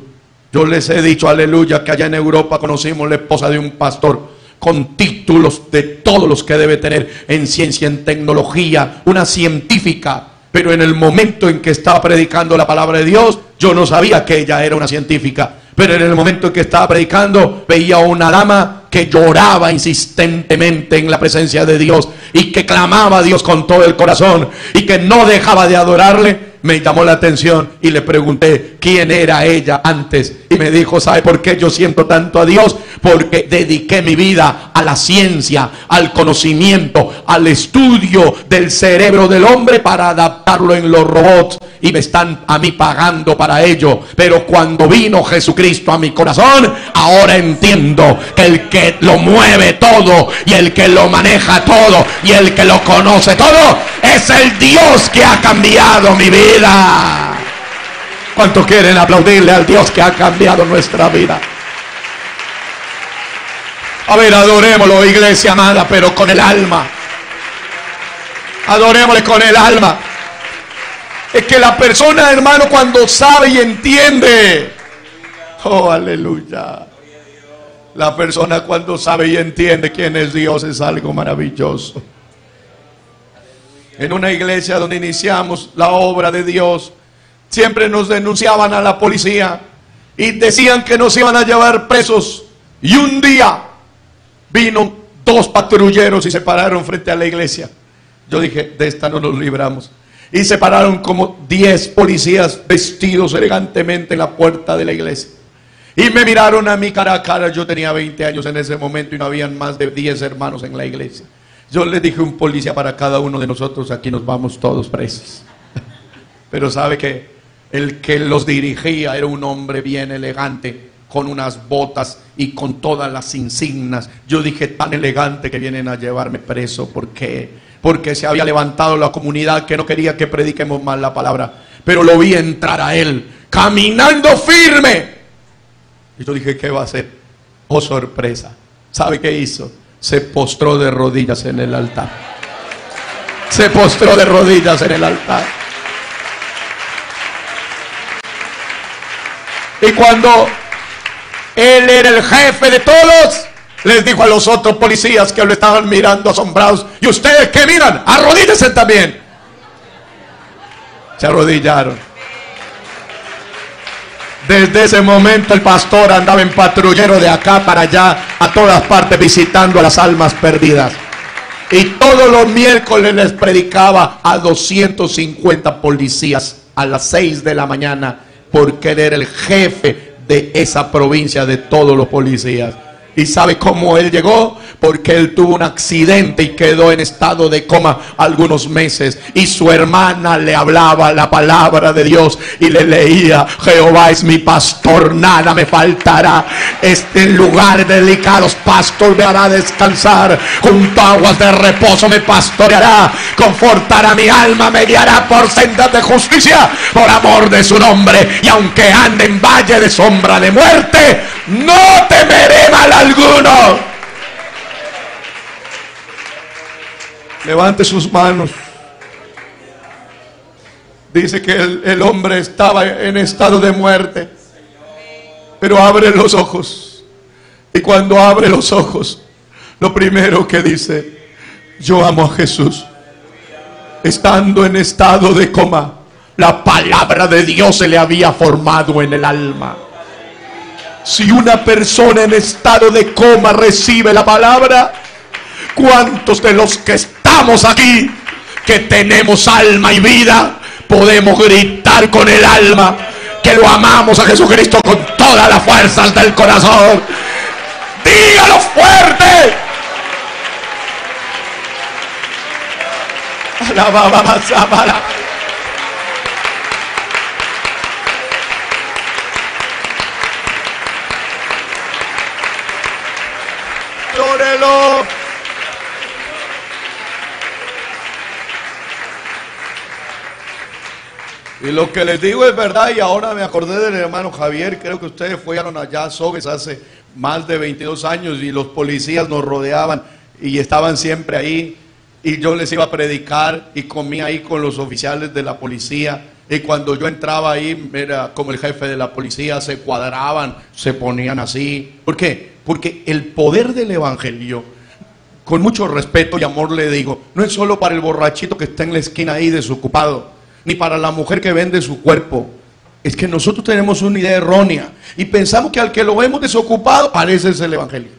Speaker 1: Yo les he dicho, aleluya, que allá en Europa conocimos la esposa de un pastor con títulos de todos los que debe tener en ciencia, en tecnología, una científica. Pero en el momento en que estaba predicando la palabra de Dios, yo no sabía que ella era una científica. Pero en el momento en que estaba predicando, veía a una dama que lloraba insistentemente en la presencia de Dios y que clamaba a Dios con todo el corazón y que no dejaba de adorarle. Me llamó la atención y le pregunté quién era ella antes. Y me dijo, ¿sabe por qué yo siento tanto a Dios? Porque dediqué mi vida a la ciencia, al conocimiento, al estudio del cerebro del hombre para adaptarlo en los robots. Y me están a mí pagando para ello. Pero cuando vino Jesucristo a mi corazón, ahora entiendo que el que lo mueve todo y el que lo maneja todo y el que lo conoce todo es el Dios que ha cambiado mi vida. ¿Cuántos quieren aplaudirle al Dios que ha cambiado nuestra vida? A ver, adorémoslo, iglesia amada, pero con el alma. Adorémosle con el alma. Es que la persona, hermano, cuando sabe y entiende, oh, aleluya. La persona cuando sabe y entiende quién es Dios es algo maravilloso. En una iglesia donde iniciamos la obra de Dios, siempre nos denunciaban a la policía y decían que nos iban a llevar presos. Y un día vino 2 patrulleros y se pararon frente a la iglesia. Yo dije, de esta no nos libramos. Y se pararon como 10 policías vestidos elegantemente en la puerta de la iglesia. Y me miraron a mí cara a cara. Yo tenía 20 años en ese momento y no habían más de 10 hermanos en la iglesia. Yo les dije, un policía para cada uno de nosotros, aquí nos vamos todos presos. Pero sabe que el que los dirigía era un hombre bien elegante, con unas botas y con todas las insignias. Yo dije, tan elegante que vienen a llevarme preso. ¿Por qué? Porque se había levantado la comunidad que no quería que prediquemos más la palabra. Pero lo vi entrar a él, caminando firme. Y yo dije, ¿qué va a hacer? Oh, sorpresa. ¿Sabe qué hizo? Se postró de rodillas en el altar. Se postró de rodillas en el altar. Y cuando él era el jefe de todos, les dijo a los otros policías que lo estaban mirando asombrados: ¿y ustedes qué miran? Arrodíllense también. Se arrodillaron. Desde ese momento el pastor andaba en patrullero de acá para allá, a todas partes, visitando a las almas perdidas. Y todos los miércoles les predicaba a 250 policías a las 6 de la mañana, porque él era el jefe de esa provincia de todos los policías. ¿Y sabe cómo él llegó? Porque él tuvo un accidente y quedó en estado de coma algunos meses. Y su hermana le hablaba la palabra de Dios y le leía: Jehová es mi pastor, nada me faltará. En lugares delicados pastor me hará descansar. Junto a aguas de reposo me pastoreará. Confortará mi alma, me guiará por sendas de justicia, por amor de su nombre. Y aunque ande en valle de sombra de muerte, no temeré mal alguno. Levante sus manos. Dice que el hombre estaba en estado de muerte, pero abre los ojos. Y cuando abre los ojos, lo primero que dice: yo amo a Jesús. Estando en estado de coma, la palabra de Dios se le había formado en el alma. Si una persona en estado de coma recibe la palabra, ¿cuántos de los que estamos aquí, que tenemos alma y vida, podemos gritar con el alma que lo amamos a Jesucristo con todas las fuerzas del corazón? ¡Dígalo fuerte! ¡Llórelo! Y lo que les digo es verdad. Y ahora me acordé del hermano Javier. Creo que ustedes fueron allá a Sogues hace más de 22 años y los policías nos rodeaban y estaban siempre ahí. Y yo les iba a predicar y comía ahí con los oficiales de la policía. Y cuando yo entraba ahí, era como el jefe de la policía, se cuadraban, se ponían así. ¿Por qué? Porque el poder del evangelio, con mucho respeto y amor le digo, no es solo para el borrachito que está en la esquina ahí desocupado, ni para la mujer que vende su cuerpo. Es que nosotros tenemos una idea errónea y pensamos que al que lo vemos desocupado, parece es el evangelio.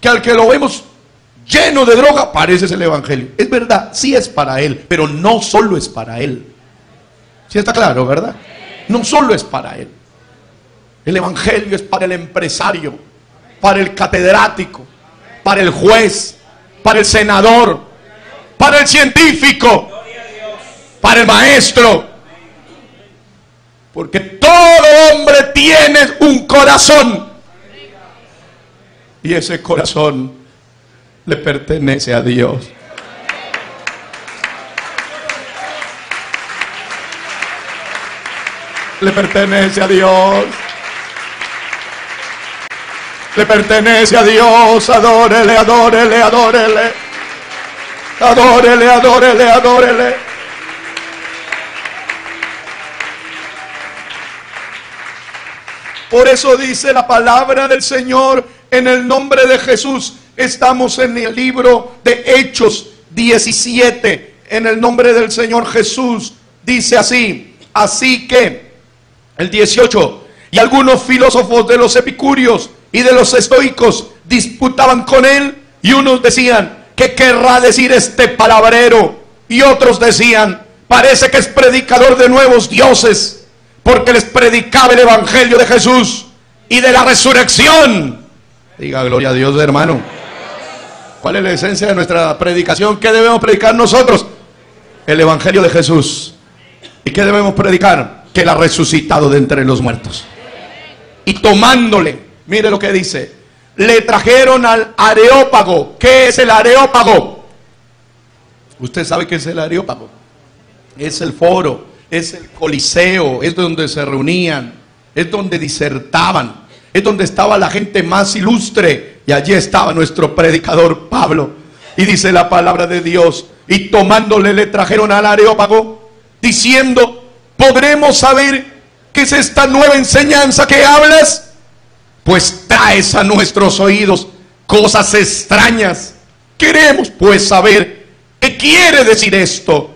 Speaker 1: Que al que lo vemos lleno de droga, parece es el evangelio. Es verdad, sí es para él, pero no solo es para él. ¿Sí está claro, verdad? No solo es para él. El evangelio es para el empresario, para el catedrático, para el juez, para el senador, para el científico, para el maestro. Porque todo hombre tiene un corazón. Y ese corazón le pertenece a Dios. Le pertenece a Dios. Le pertenece a Dios. Adórele, adórele, adórele. Adórele, adórele, adórele. Por eso dice la palabra del Señor en el nombre de Jesús. Estamos en el libro de Hechos 17. En el nombre del Señor Jesús dice así. Así que el 18. Y algunos filósofos de los epicúreos y de los estoicos disputaban con él. Y unos decían: ¿qué querrá decir este palabrero? Y otros decían: parece que es predicador de nuevos dioses, porque les predicaba el evangelio de Jesús y de la resurrección. Diga gloria a Dios, hermano. ¿Cuál es la esencia de nuestra predicación? ¿Qué debemos predicar nosotros? El evangelio de Jesús. ¿Y qué debemos predicar? Que él ha resucitado de entre los muertos. Y tomándole, mire lo que dice, le trajeron al Areópago. ¿Qué es el Areópago? Usted sabe qué es el Areópago. Es el foro, es el coliseo, es donde se reunían, es donde disertaban, es donde estaba la gente más ilustre. Y allí estaba nuestro predicador Pablo. Y dice la palabra de Dios: y tomándole le trajeron al Areópago, diciendo: ¿podremos saber qué es esta nueva enseñanza que hablas? Pues traes a nuestros oídos cosas extrañas. Queremos pues saber qué quiere decir esto,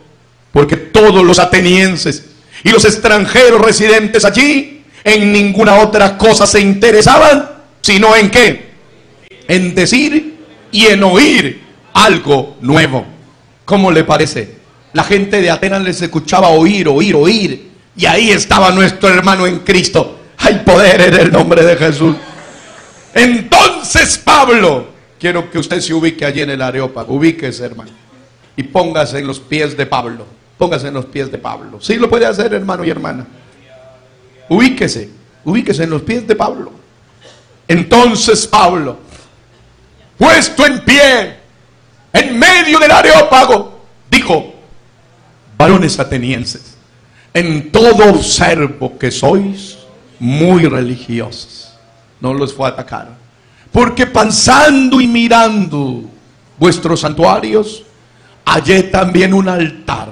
Speaker 1: porque todos los atenienses y los extranjeros residentes allí en ninguna otra cosa se interesaban, sino en qué, en decir y en oír algo nuevo. ¿Cómo le parece? La gente de Atenas les escuchaba oír, oír, oír, y ahí estaba nuestro hermano en Cristo. Hay poder en el nombre de Jesús. Entonces Pablo, quiero que usted se ubique allí en el Areópago. Ubíquese, hermano, y póngase en los pies de Pablo. Póngase en los pies de Pablo. Sí lo puede hacer, hermano y hermana. Ubíquese, ubíquese en los pies de Pablo. Entonces Pablo, puesto en pie en medio del Areópago, dijo: varones atenienses, en todo observo que sois muy religiosos. No los fue a atacar, porque pensando y mirando vuestros santuarios, hallé también un altar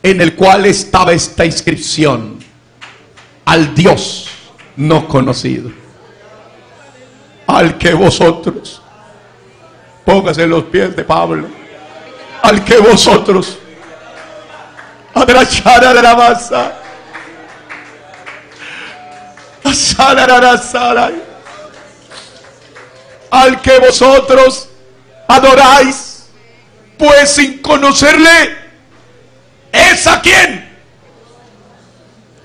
Speaker 1: en el cual estaba esta inscripción: al Dios no conocido, al que vosotros, póngase en los pies de Pablo, al que vosotros, adrachara de la masa, al que vosotros adoráis, pues sin conocerle, ¿es a quién?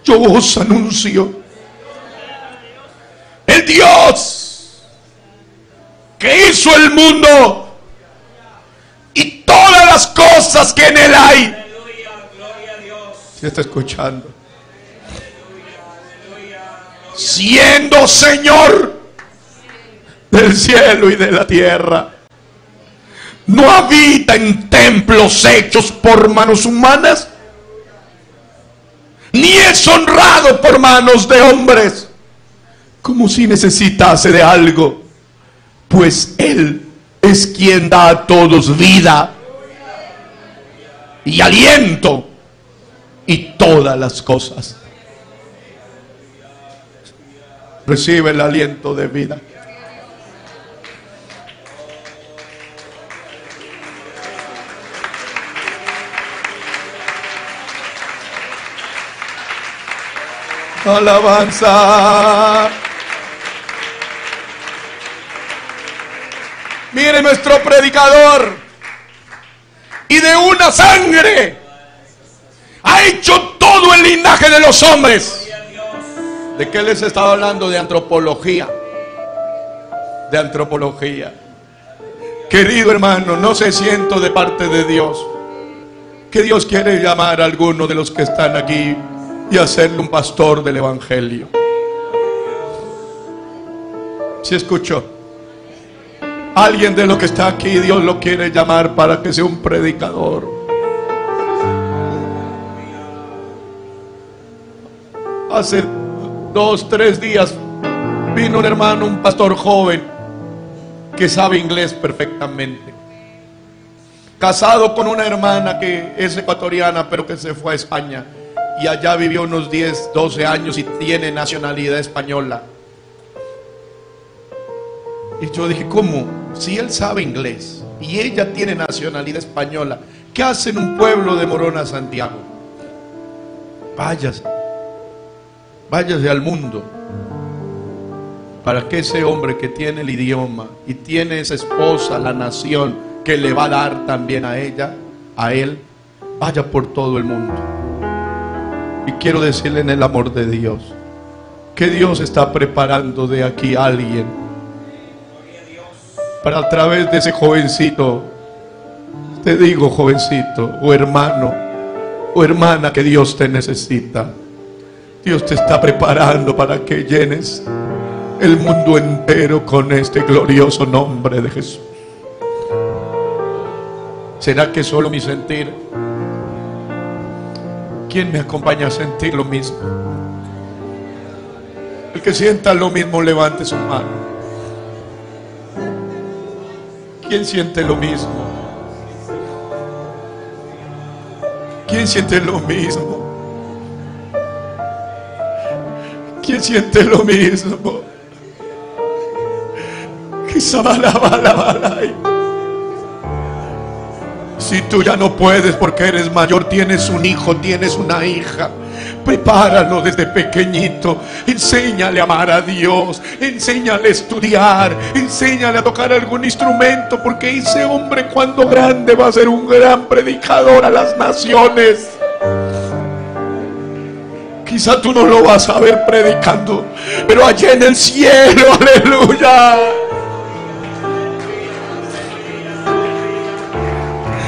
Speaker 1: Yo os anuncio el Dios que hizo el mundo y todas las cosas que en él hay. ¿Se está escuchando? Siendo Señor del cielo y de la tierra, no habita en templos hechos por manos humanas, ni es honrado por manos de hombres, como si necesitase de algo, pues Él es quien da a todos vida y aliento y todas las cosas. Recibe el aliento de vida. Alabanza. Mire nuestro predicador. Y de una sangre ha hecho todo el linaje de los hombres. ¿De qué les estaba hablando? De antropología. De antropología. Querido hermano, no se siento de parte de Dios que Dios quiere llamar a alguno de los que están aquí y hacerle un pastor del evangelio. ¿Sí escuchó? Alguien de los que está aquí, Dios lo quiere llamar para que sea un predicador. Hace 2, 3 días vino un hermano, un pastor joven que sabe inglés perfectamente, casado con una hermana que es ecuatoriana pero que se fue a España y allá vivió unos 10, 12 años y tiene nacionalidad española. Y yo dije, ¿cómo? Si él sabe inglés y ella tiene nacionalidad española, ¿qué hace en un pueblo de Morona, Santiago? Váyase al mundo, para que ese hombre que tiene el idioma y tiene esa esposa, la nación que le va a dar también a ella, a él, vaya por todo el mundo. Y quiero decirle en el amor de Dios que Dios está preparando de aquí a alguien para, a través de ese jovencito, te digo jovencito o hermano o hermana, que Dios te necesita. Dios te está preparando para que llenes el mundo entero con este glorioso nombre de Jesús. ¿Será que solo mi sentir? ¿Quién me acompaña a sentir lo mismo? El que sienta lo mismo, levante su mano. ¿Quién siente lo mismo? ¿Quién siente lo mismo? ¿Quién siente lo mismo? Si tú ya no puedes porque eres mayor, tienes un hijo, tienes una hija, prepáralo desde pequeñito. Enséñale a amar a Dios, enséñale a estudiar, enséñale a tocar algún instrumento, porque ese hombre cuando grande va a ser un gran predicador a las naciones. Quizá tú no lo vas a ver predicando, pero allá en el cielo, aleluya,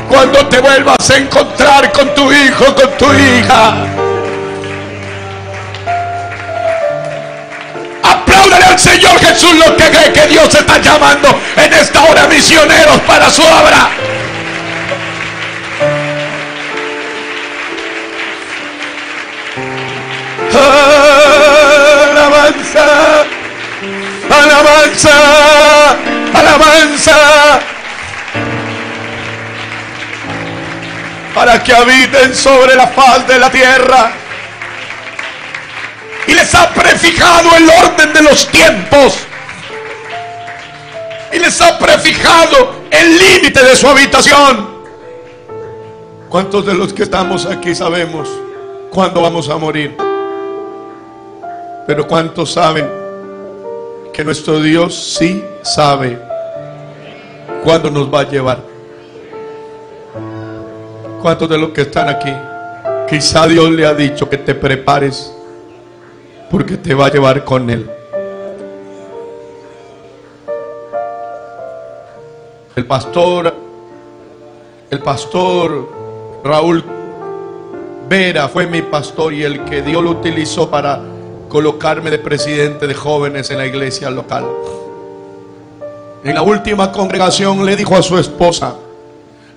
Speaker 1: cuando te vuelvas a encontrar con tu hijo, con tu hija, apláudale al Señor Jesús lo que cree que Dios está llamando en esta hora misioneros para su obra. Alabanza, alabanza, alabanza, para que habiten sobre la faz de la tierra. Y les ha prefijado el orden de los tiempos, y les ha prefijado el límite de su habitación. ¿Cuántos de los que estamos aquí sabemos cuándo vamos a morir? Pero ¿cuántos saben que nuestro Dios sí sabe cuándo nos va a llevar? ¿Cuántos de los que están aquí quizá Dios le ha dicho que te prepares porque te va a llevar con Él? El pastor Raúl Vera fue mi pastor y el que Dios lo utilizó para colocarme de presidente de jóvenes en la iglesia local. En la última congregación le dijo a su esposa: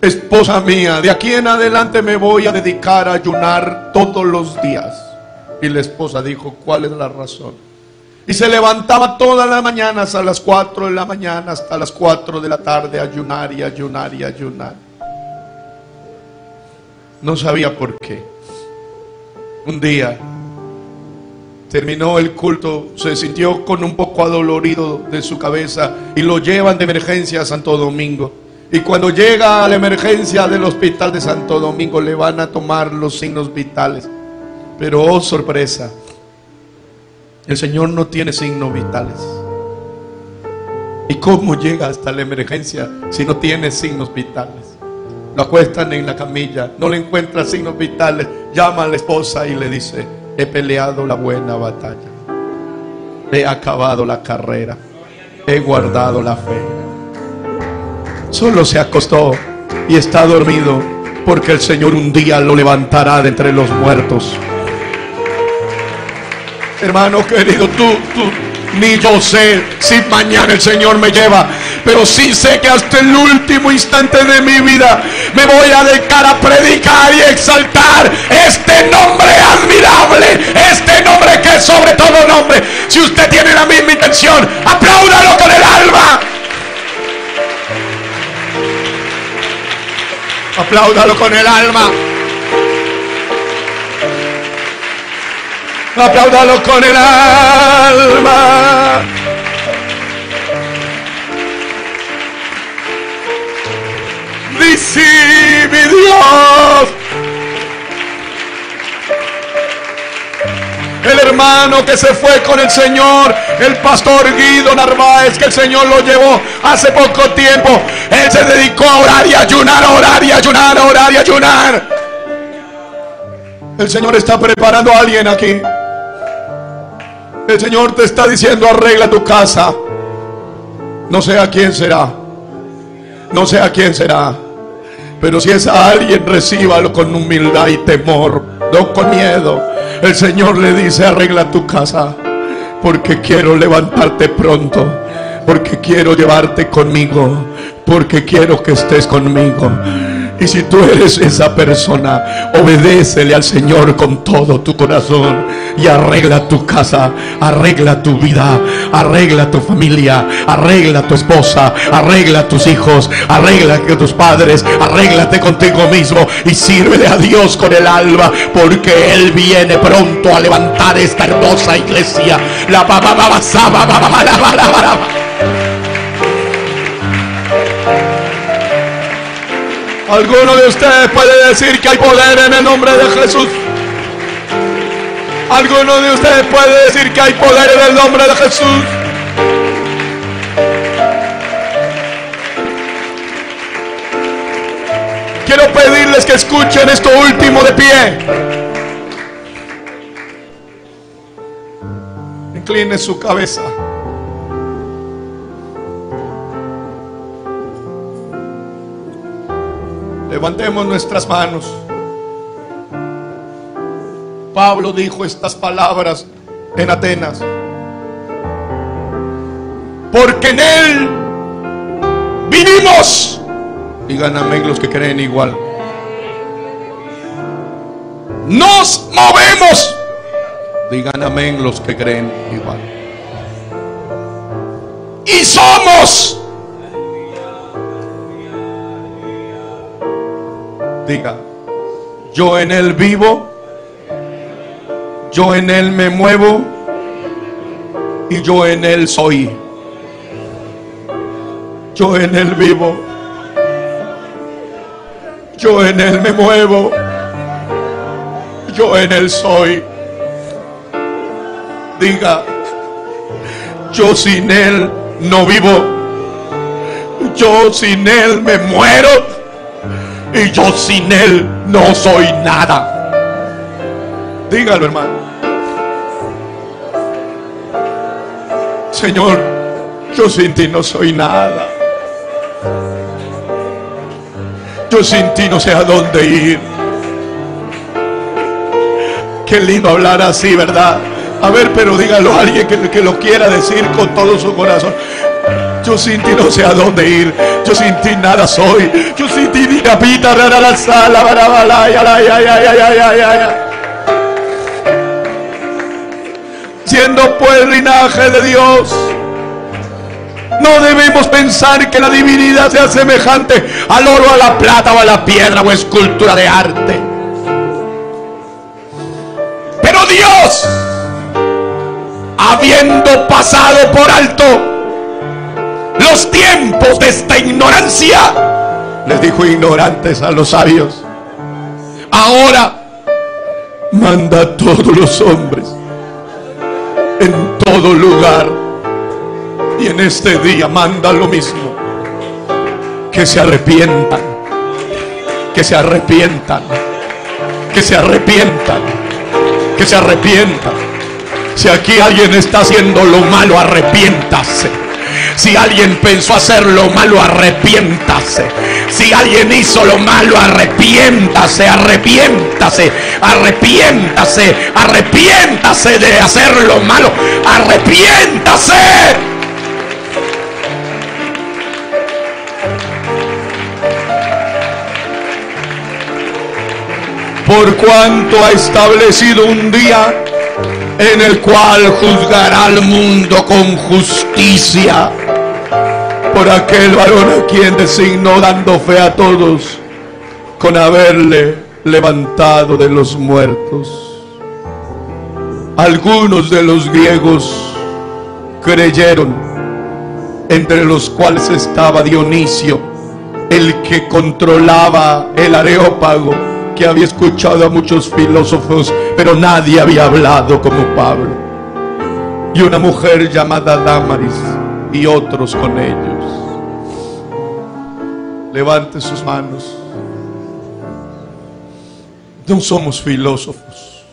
Speaker 1: esposa mía, de aquí en adelante me voy a dedicar a ayunar todos los días. Y la esposa dijo: ¿cuál es la razón? Y se levantaba todas las mañanas a las 4 de la mañana hasta las 4 de la tarde a ayunar y ayunar y ayunar. No sabía por qué. Un día terminó el culto, se sintió con un poco adolorido de su cabeza y lo llevan de emergencia a Santo Domingo. Y cuando llega a la emergencia del hospital de Santo Domingo le van a tomar los signos vitales. Pero oh sorpresa, El Señor no tiene signos vitales. ¿Y cómo llega hasta la emergencia si no tiene signos vitales? Lo acuestan en la camilla, no le encuentra signos vitales, llama a la esposa y le dice: he peleado la buena batalla, he acabado la carrera, he guardado la fe. Solo se acostó y está dormido porque el Señor un día lo levantará de entre los muertos. Hermano querido, ni yo sé si mañana el Señor me lleva, pero sí sé que hasta el último instante de mi vida me voy a dedicar a predicar y exaltar este nombre admirable, este nombre que es sobre todo nombre. Si usted tiene la misma intención, apláudalo con el alma. Apláudalo con el alma. Apláudalo con el alma. Dice mi Dios. El hermano que se fue con el Señor, el pastor Guido Narváez, que el Señor lo llevó hace poco tiempo, él se dedicó a orar y ayunar, a orar y ayunar, a orar y ayunar. El Señor está preparando a alguien aquí. El Señor te está diciendo: arregla tu casa. No sé a quién será, no sé a quién será, pero si es a alguien, recíbalo con humildad y temor, no con miedo. El Señor le dice: arregla tu casa, porque quiero levantarte pronto, porque quiero llevarte conmigo, porque quiero que estés conmigo. Y si tú eres esa persona, obedécele al Señor con todo tu corazón y arregla tu casa, arregla tu vida, arregla tu familia, arregla tu esposa, arregla tus hijos, arregla tus padres, arréglate contigo mismo y sírvele a Dios con el alma, porque Él viene pronto a levantar esta hermosa iglesia. ¿Alguno de ustedes puede decir que hay poder en el nombre de Jesús? ¿Alguno de ustedes puede decir que hay poder en el nombre de Jesús? Quiero pedirles que escuchen esto último de pie. Incline su cabeza. Levantemos nuestras manos. Pablo dijo estas palabras en Atenas: porque en Él vivimos. Digan amén los que creen igual. Nos movemos. Digan amén los que creen igual. Y somos. Diga: yo en Él vivo, yo en Él me muevo y yo en Él soy. Yo en Él vivo, yo en Él me muevo, yo en Él soy. Diga: yo sin Él no vivo, yo sin Él me muero y yo sin Él no soy nada. Dígalo, hermano. Señor, yo sin ti no soy nada. Yo sin ti no sé a dónde ir. Qué lindo hablar así, ¿verdad? A ver, pero dígalo a alguien que lo quiera decir con todo su corazón. Yo sin ti no sé a dónde ir. Yo sin ti nada soy. Yo sin ti ni capita rara la sala. Siendo pues linaje de Dios, no debemos pensar que la divinidad sea semejante al oro, a la plata o a la piedra o escultura de arte. Pero Dios, habiendo pasado por alto los tiempos de esta ignorancia, les dijo ignorantes a los sabios, ahora manda a todos los hombres en todo lugar. Y en este día manda lo mismo. Que se arrepientan. Que se arrepientan. Que se arrepientan. Que se arrepientan. Si aquí alguien está haciendo lo malo, arrepiéntase. Si alguien pensó hacer lo malo, arrepiéntase. Si alguien hizo lo malo, arrepiéntase, arrepiéntase, arrepiéntase, arrepiéntase de hacer lo malo, arrepiéntase. Por cuanto ha establecido un día en el cual juzgará al mundo con justicia por aquel varón a quien designó, dando fe a todos con haberle levantado de los muertos. Algunos de los griegos creyeron, entre los cuales estaba Dionisio, el que controlaba el Areópago, que había escuchado a muchos filósofos, pero nadie había hablado como Pablo, y una mujer llamada Dámaris, y otros con ellos. Levante sus manos. No somos filósofos.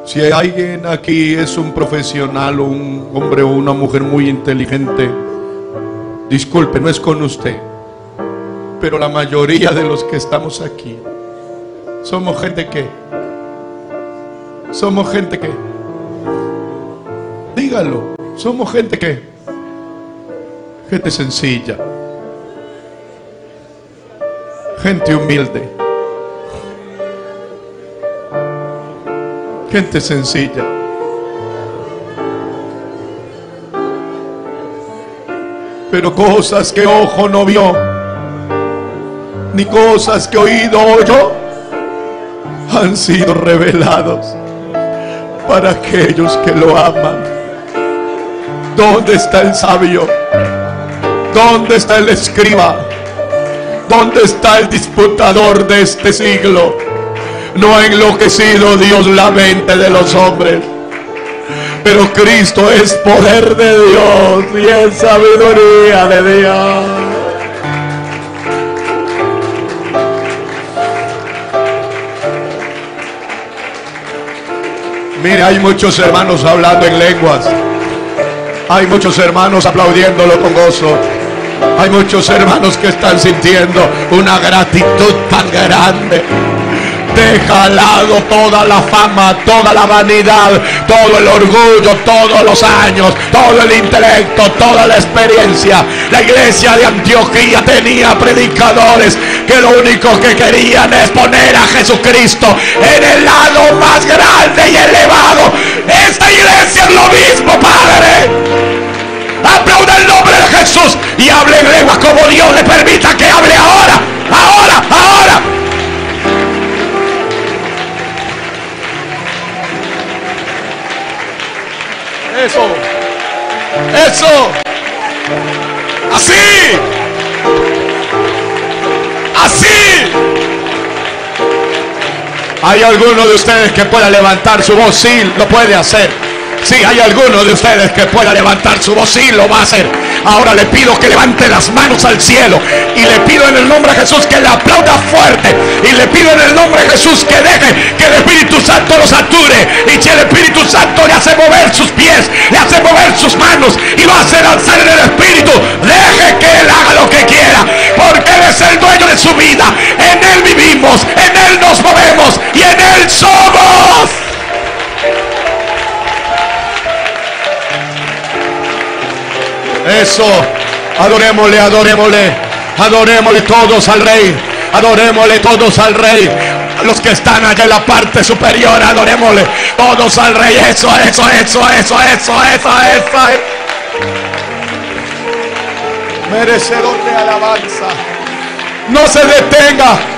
Speaker 1: Si alguien aquí es un profesional, o un hombre o una mujer muy inteligente, disculpe, no es con usted, pero la mayoría de los que estamos aquí somos gente que dígalo, somos gente sencilla, gente humilde, gente sencilla. Pero cosas que ojo no vio, ni cosas que oído oyó, han sido revelados para aquellos que lo aman. ¿Dónde está el sabio? ¿Dónde está el escriba? ¿Dónde está el disputador de este siglo? No ha enloquecido Dios la mente de los hombres, pero Cristo es poder de Dios y es sabiduría de Dios. Mire, hay muchos hermanos hablando en lenguas. Hay muchos hermanos aplaudiéndolo con gozo. Hay muchos hermanos que están sintiendo una gratitud tan grande. Deja al lado toda la fama, toda la vanidad, todo el orgullo, todos los años, todo el intelecto, toda la experiencia. La iglesia de Antioquía tenía predicadores que lo único que querían es poner a Jesucristo en el lado más grande y elevado. Esta iglesia es lo mismo, Padre. Aplauda el nombre de Jesús y hable en lengua como Dios le permita que hable ahora, ahora, ahora. Eso, así, ¿hay alguno de ustedes que pueda levantar su voz? Sí, lo puede hacer. Sí, hay alguno de ustedes que pueda levantar su voz, sí, lo va a hacer. Ahora le pido que levante las manos al cielo y le pido en el nombre de Jesús que le aplauda fuerte, y le pido en el nombre de Jesús que deje que el Espíritu Santo lo sature, y si el Espíritu Santo le hace mover sus pies, le hace mover sus manos y lo hace lanzar en el Espíritu, deje que Él haga lo que quiera, porque Él es el dueño de su vida. En Él vivimos, en Él nos movemos y en Él somos. Eso, adorémosle, adorémosle, adorémosle todos al Rey, adorémosle todos al Rey. Los que están allá en la parte superior, adorémosle todos al Rey. Eso. Merecedor de alabanza. No se detenga.